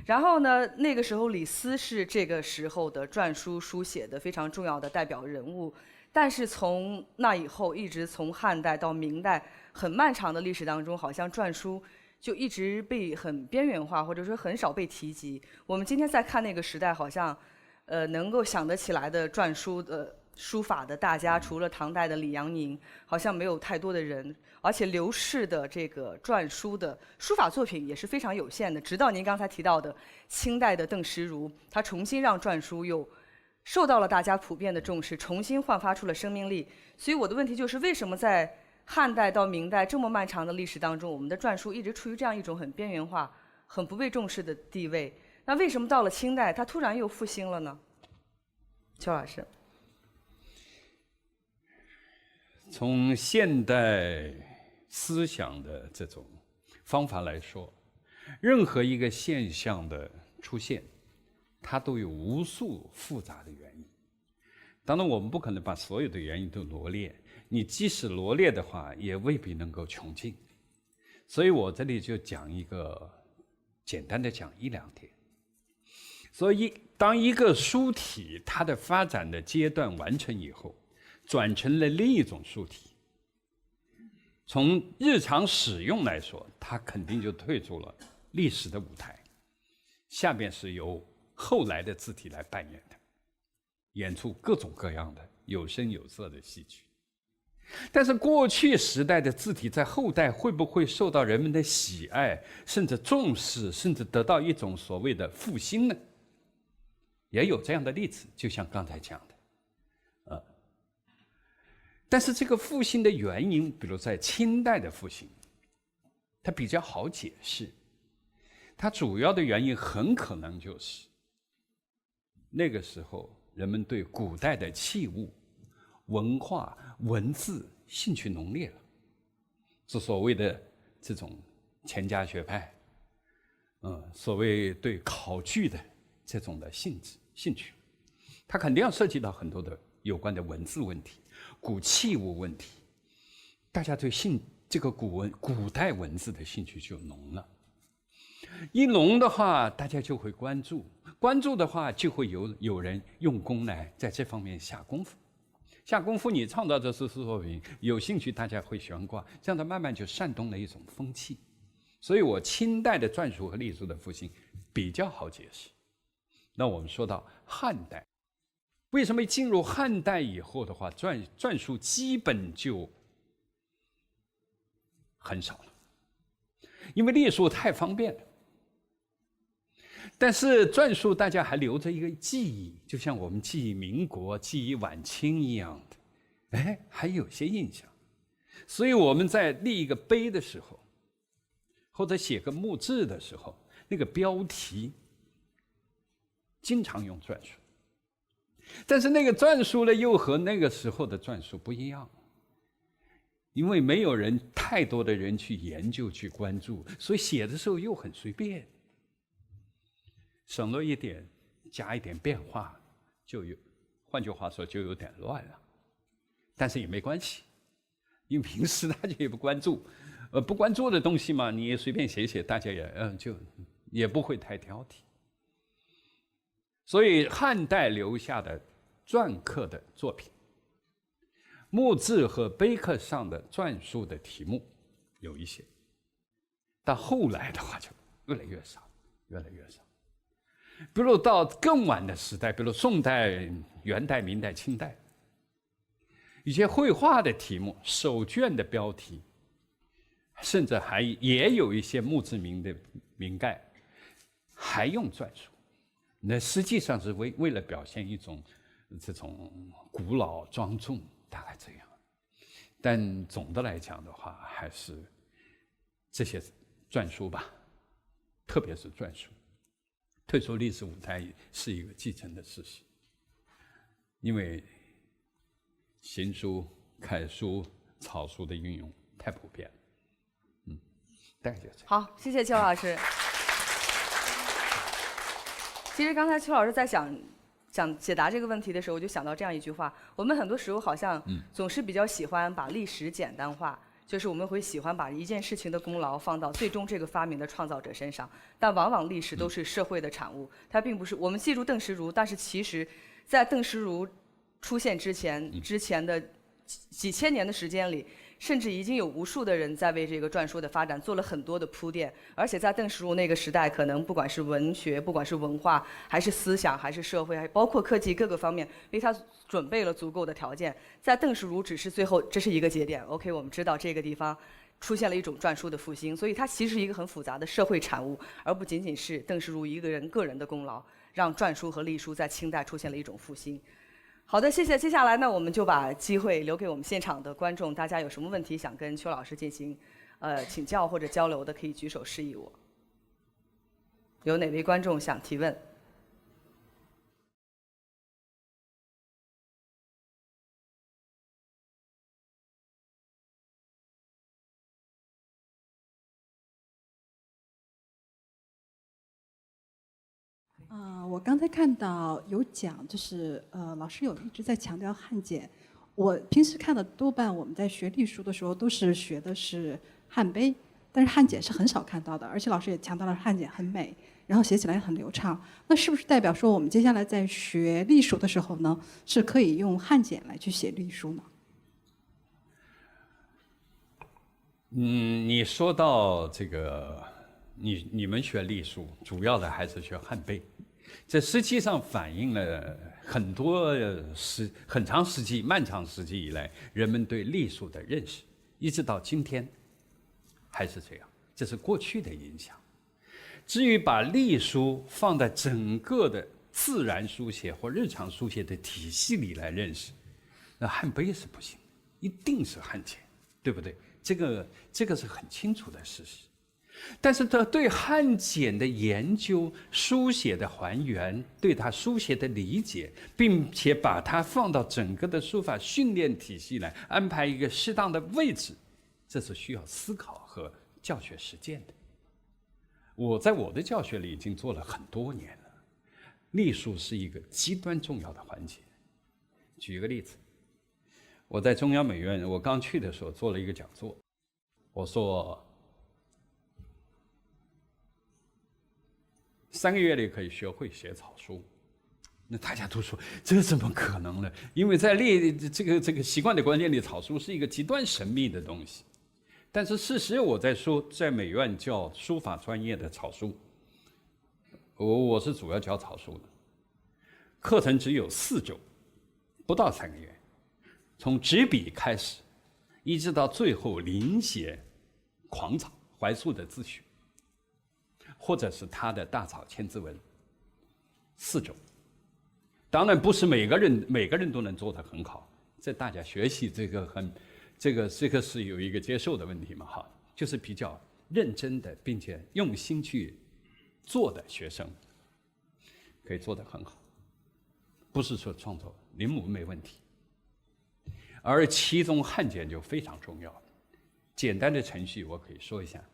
然后呢，那个时候李斯是这个时候的篆书书写的非常重要的代表人物。但是从那以后，一直从汉代到明代，很漫长的历史当中，好像篆书就一直被很边缘化，或者说很少被提及。我们今天在看那个时代，好像，能够想得起来的篆书的书法的大家，除了唐代的李阳宁，好像没有太多的人。而且刘氏的这个篆书的书法作品也是非常有限的。直到您刚才提到的清代的邓石如，他重新让篆书又受到了大家普遍的重视，重新焕发出了生命力。所以我的问题就是，为什么在汉代到明代这么漫长的历史当中，我们的篆书一直处于这样一种很边缘化、很不被重视的地位？那为什么到了清代，它突然又复兴了呢？邱老师，从现代思想的这种方法来说，任何一个现象的出现，它都有无数复杂的原因。当然，我们不可能把所有的原因都罗列，你即使罗列的话，也未必能够穷尽。所以我这里就讲一个简单的讲一两点。所以，当一个书体它的发展的阶段完成以后，转成了另一种书体，从日常使用来说，它肯定就退出了历史的舞台，下边是由后来的字体来扮演的，演出各种各样的有声有色的戏曲。但是过去时代的字体在后代会不会受到人们的喜爱，甚至重视，甚至得到一种所谓的复兴呢？也有这样的例子，就像刚才讲的。但是这个复兴的原因，比如在清代的复兴，它比较好解释。它主要的原因很可能就是那个时候人们对古代的器物、文化、文字兴趣浓烈了，是所谓的这种钱家学派，所谓对考据的这种的兴趣，它肯定要涉及到很多的有关的文字问题、古器物问题，大家对这个古代文字的兴趣就浓了。一浓的话，大家就会关注，关注的话，就会有人用功来在这方面下功夫。下功夫，你创造这诗词作品，有兴趣大家会悬挂，这样的慢慢就煽动了一种风气。所以我清代的篆书和隶书的复兴比较好解释。那我们说到汉代，为什么进入汉代以后的话，篆书基本就很少了？因为隶书太方便了。但是篆书大家还留着一个记忆，就像我们记忆民国、记忆晚清一样的，还有些印象。所以我们在立一个碑的时候，或者写个墓志的时候，那个标题经常用篆书。但是那个篆书呢，又和那个时候的篆书不一样，因为没有太多的人去研究、去关注，所以写的时候又很随便。省略一点，加一点变化，换句话说，就有点乱了。但是也没关系，因为平时大家也不关注，不关注的东西嘛，你也随便写写，大家也不会太挑剔。所以汉代留下的篆刻的作品，墓志和碑刻上的篆书的题目有一些，到后来的话就越来越少，越来越少。比如到更晚的时代，比如宋代、元代、明代、清代，一些绘画的题目、手卷的标题，甚至也有一些墓志铭的铭盖，还用篆书。那实际上是为了表现一种这种古老庄重，大概这样。但总的来讲的话，还是这些篆书吧，特别是篆书。退出历史舞台是一个既成的事实，因为行书、楷书、草书的运用太普遍了。大概就这样。好，谢谢邱老师。其实刚才邱老师在讲解答这个问题的时候，我就想到这样一句话：我们很多时候好像总是比较喜欢把历史简单化。就是我们会喜欢把一件事情的功劳放到最终这个发明的创造者身上，但往往历史都是社会的产物，它并不是我们记住邓石如，但是其实，在邓石如出现之前的几千年的时间里，甚至已经有无数的人在为这个篆书的发展做了很多的铺垫，而且在邓石如那个时代，可能不管是文学，不管是文化，还是思想，还是社会，还包括科技各个方面，为他准备了足够的条件。在邓石如只是最后，这是一个节点。OK， 我们知道这个地方出现了一种篆书的复兴，所以它其实是一个很复杂的社会产物，而不仅仅是邓石如一个人个人的功劳，让篆书和隶书在清代出现了一种复兴。好的，谢谢。接下来呢，我们就把机会留给我们现场的观众，大家有什么问题想跟邱老师进行请教或者交流的，可以举手示意我。有哪位观众想提问？我刚才看到有讲，就是老师一直在强调汉简。我平时看的多半我们在学隶书的时候都是学的是汉碑，但是汉简是很少看到的。而且老师也强调了汉简很美，然后写起来很流畅。那是不是代表说我们接下来在学隶书的时候呢，是可以用汉简来去写隶书呢？你说到这个，你们学隶书主要的还是学汉碑，这实际上反映了很多很长时期、漫长时期以来人们对隶书的认识，一直到今天还是这样，这是过去的影响。至于把隶书放在整个的自然书写或日常书写的体系里来认识，那汉碑是不行，一定是汉简，对不对？这个是很清楚的事实。但是对汉简的研究、书写的还原，对它书写的理解，并且把它放到整个的书法训练体系来安排一个适当的位置，这是需要思考和教学实践的。我在我的教学里已经做了很多年了，隶书是一个极端重要的环节。举一个例子，我在中央美院，我刚去的时候做了一个讲座，我说3个月里可以学会写草书。那大家都说这怎么可能呢？因为在这个习惯的观念里，草书是一个极端神秘的东西。但是事实我在说，在美院教书法专业的草书，我是主要教草书的，课程只有4周，不到3个月，从执笔开始，一直到最后临写狂草怀素的自序，或者是他的大草千字文，4周。当然不是每个人都能做得很好，这大家学习这个是有一个接受的问题嘛哈，就是比较认真的并且用心去做的学生，可以做得很好，不是说创作临摹没问题，而其中汉简就非常重要。简单的程序我可以说一下，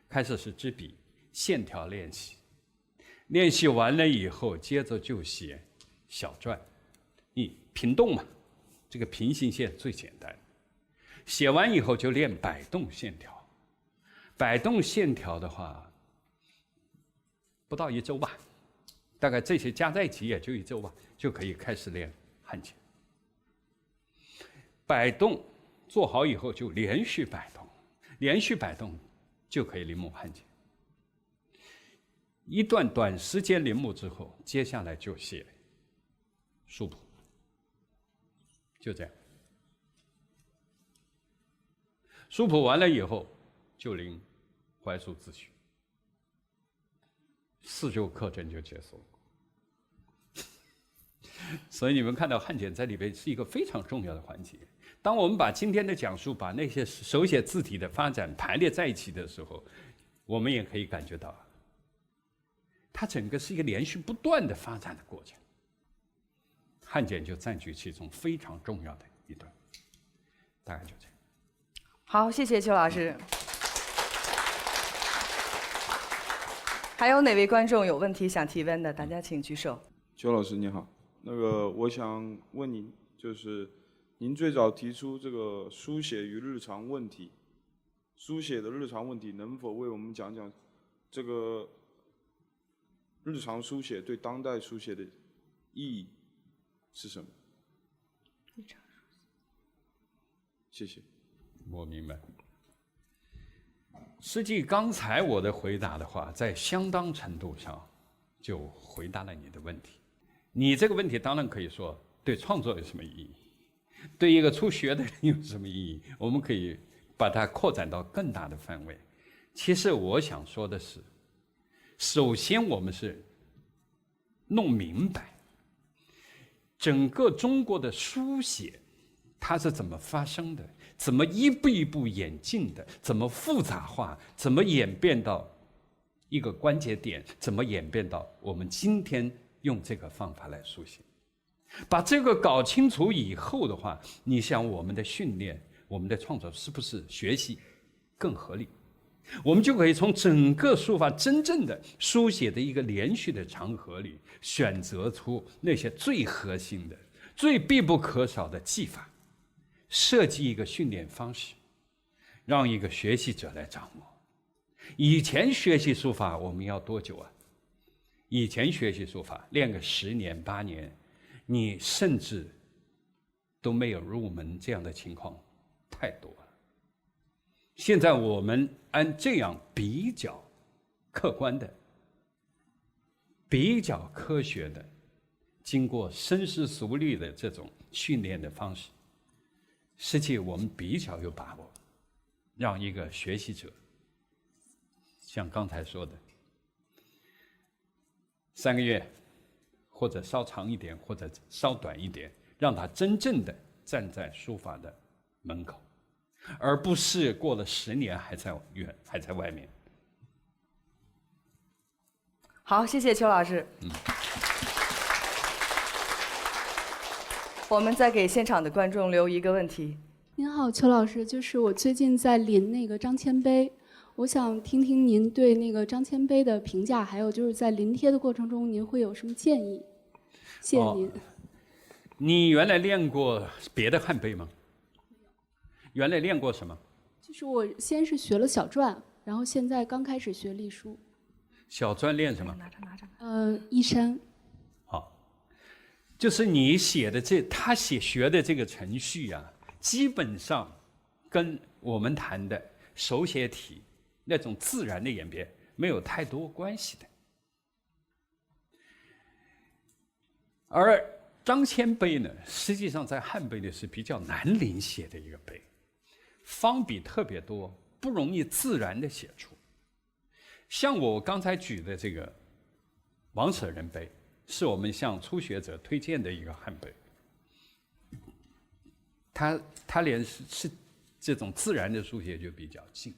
开始是执笔线条练习，练习完了以后，接着就写小篆，你平动嘛，这个平行线最简单。写完以后就练摆动线条，摆动线条的话，不到1周吧，大概这些加在一起也就1周吧，就可以开始练汉简。摆动做好以后就连续摆动，连续摆动就可以临摹汉简。一段短时间临摹之后，接下来就写书谱，就这样。书谱完了以后，就临怀素自序，4周课程就结束了。所以你们看到汉简在里边是一个非常重要的环节。当我们把今天的讲述把那些手写字体的发展排列在一起的时候，我们也可以感觉到，它整个是一个连续不断的发展的过程。汉简就占据其中非常重要的一段，大概就这样。好，谢谢邱老师。还有哪位观众有问题想提问的？大家请举手。邱老师你好，我想问您，就是您最早提出这个书写与日常问题，书写的日常问题，能否为我们讲讲这个日常书写对当代书写的意义是什么？日常书写，谢谢。我明白。实际刚才我的回答的话，在相当程度上就回答了你的问题。你这个问题当然可以说对创作有什么意义，对一个初学的人有什么意义，我们可以把它扩展到更大的范围。其实我想说的是，首先我们是弄明白整个中国的书写它是怎么发生的，怎么一步一步演进的，怎么复杂化，怎么演变到一个关节点，怎么演变到我们今天用这个方法来书写。把这个搞清楚以后的话，你想我们的训练，我们的创作是不是学习更合理？我们就可以从整个书法真正的书写的一个连续的长河里，选择出那些最核心的、最必不可少的技法，设计一个训练方式，让一个学习者来掌握。以前学习书法我们要多久啊？以前学习书法练个10年8年，你甚至都没有入门，这样的情况太多了。现在我们按这样比较客观的、比较科学的、经过深思熟虑的这种训练的方式，实际我们比较有把握，让一个学习者像刚才说的3个月，或者稍长一点，或者稍短一点，让他真正的站在书法的门口，而不是过了10年还在外面。好，谢谢邱老师。我们再给现场的观众留一个问题。您好，邱老师，就是我最近在临那个张骞碑，我想听听您对那个张骞碑的评价，还有就是在临帖的过程中，您会有什么建议？谢谢您。你原来练过别的汉碑吗？原来练过什么？就是我先是学了小篆，然后现在刚开始学隶书。小篆练什么？衣衫。好，就是你写的他学的这个程序啊，基本上跟我们谈的手写体那种自然的演变没有太多关系的。而张骞碑呢，实际上在汉碑里是比较难临写的一个碑，方笔特别多，不容易自然的写出。像我刚才举的这个王舍人碑，是我们向初学者推荐的一个汉碑。他连是这种自然的书写就比较近。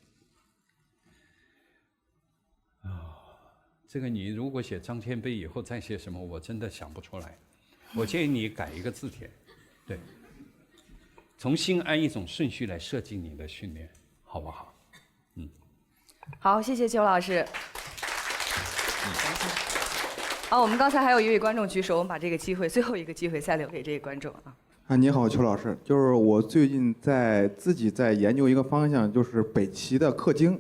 这个你如果写张骞碑以后再写什么，我真的想不出来。我建议你改一个字帖，对，重新按一种顺序来设计你的训练，好不好？好，谢谢邱老师。好，我们刚才还有一位观众举手，我们把这个机会，最后一个机会再留给这个观众啊。你好，邱老师，就是我最近自己在研究一个方向，就是北齐的刻经。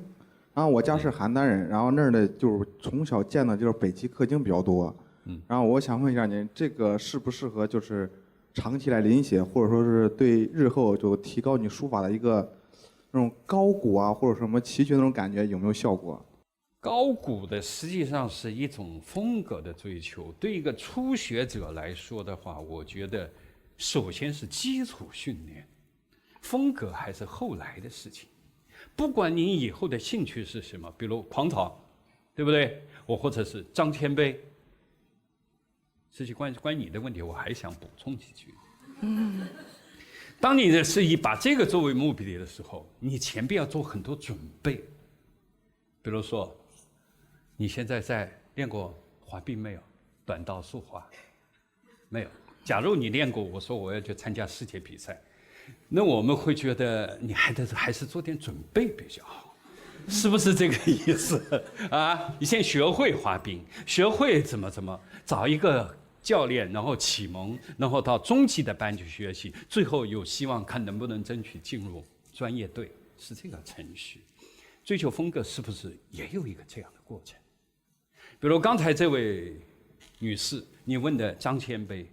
然后我家是邯郸人，然后那儿的就是从小见的就是北齐刻经比较多。然后我想问一下您，这个适不适合就是长期来临写，或者说是对日后就提高你书法的一个那种高古啊，或者什么奇绝那种感觉有没有效果？高古的实际上是一种风格的追求，对一个初学者来说的话，我觉得首先是基础训练，风格还是后来的事情。不管你以后的兴趣是什么，比如狂草，对不对？我或者是张骞碑。实际关于你的问题，我还想补充几句。当你的是以把这个作为目的的时候，你前边要做很多准备。比如说，你现在在练过滑冰没有？短道速滑没有？假如你练过，我说我要去参加世界比赛，那我们会觉得你还是做点准备比较好，是不是这个意思啊？你先学会滑冰，学会怎么找一个教练，然后启蒙，然后到中级的班去学习，最后有希望看能不能争取进入专业队，是这个程序。追求风格是不是也有一个这样的过程？比如刚才这位女士，你问的张骞碑，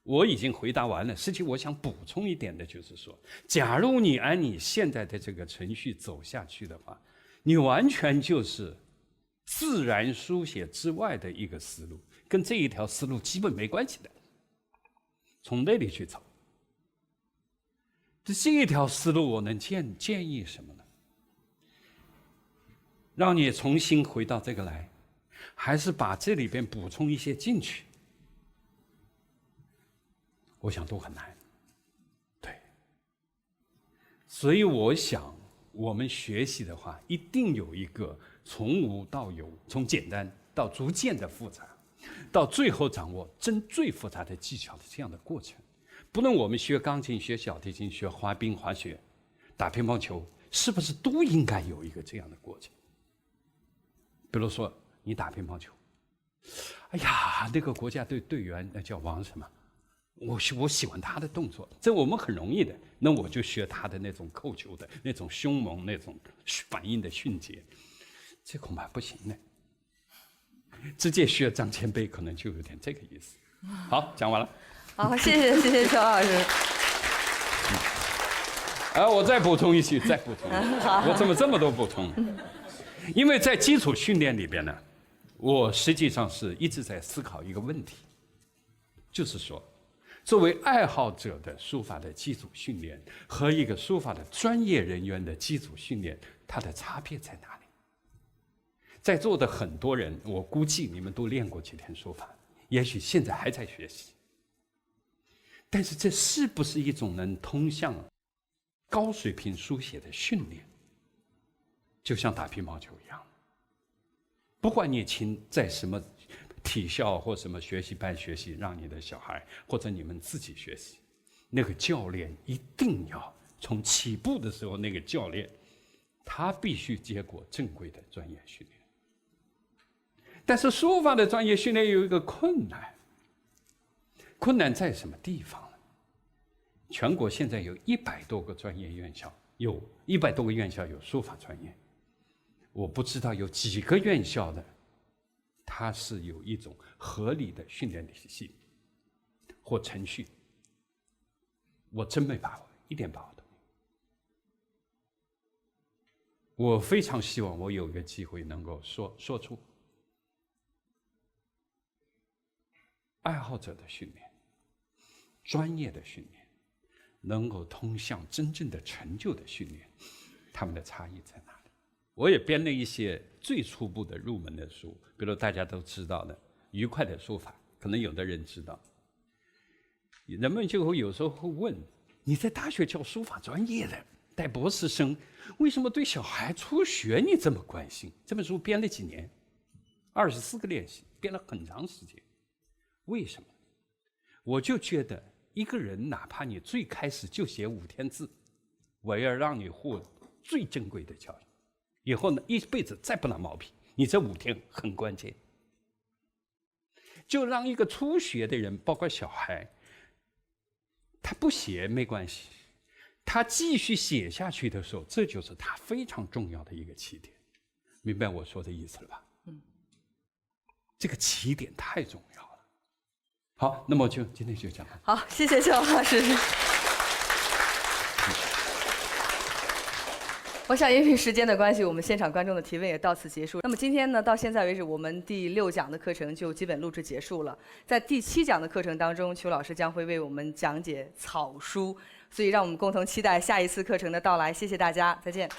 我已经回答完了。实际我想补充一点的就是说，假如你按你现在的这个程序走下去的话，你完全就是自然书写之外的一个思路，跟这一条思路基本没关系的，从那里去走。这一条思路我能建议什么呢？让你重新回到这个来，还是把这里边补充一些进去？我想都很难。对，所以我想我们学习的话，一定有一个从无到有，从简单到逐渐的复杂，到最后掌握最复杂的技巧的这样的过程。不论我们学钢琴、学小提琴、学滑冰、滑雪、打乒乓球，是不是都应该有一个这样的过程？比如说你打乒乓球，哎呀，那个国家队队员那叫王什么？我喜欢他的动作，这我们很容易的，那我就学他的那种扣球的那种凶猛、那种反应的迅捷，这恐怕不行呢。直接学张骞碑可能就有点这个意思。好，讲完了。好，谢谢邱老师。我再补充一句，我怎么这么多补充？因为在基础训练里边呢，我实际上是一直在思考一个问题，就是说，作为爱好者的书法的基础训练和一个书法的专业人员的基础训练，它的差别在哪里？在座的很多人，我估计你们都练过几天书法，也许现在还在学习。但是这是不是一种能通向高水平书写的训练？就像打乒乓球一样，不管你在什么体校或什么学习班学习，让你的小孩或者你们自己学习，那个教练一定要从起步的时候，那个教练他必须接过正规的专业训练。但是书法的专业训练有一个困难在什么地方呢？全国现在有100多个专业院校，有100多个院校有书法专业，我不知道有几个院校的它是有一种合理的训练体系或程序。我真没把握，一点把握都没有。我非常希望我有一个机会能够说出爱好者的训练、专业的训练，能够通向真正的成就的训练，他们的差异在哪里？我也编了一些最初步的入门的书，比如大家都知道的《愉快的书法》，可能有的人知道。人们就会有时候会问：你在大学教书法专业的，带博士生，为什么对小孩初学你这么关心？这本书编了几年，24个练习，编了很长时间。为什么？我就觉得一个人哪怕你最开始就写5天字，我要让你获最珍贵的教育，以后呢一辈子再不拿毛笔，你这5天很关键。就让一个初学的人，包括小孩，他不写没关系，他继续写下去的时候，这就是他非常重要的一个起点。明白我说的意思了吧？这个起点太重要了。好，那么今天就讲了。好，谢谢谢王老师。我想因为时间的关系，我们现场观众的提问也到此结束。那么今天呢，到现在为止，我们第6讲的课程就基本录制结束了。在第7讲的课程当中，邱老师将会为我们讲解草书，所以让我们共同期待下一次课程的到来。谢谢大家，再见。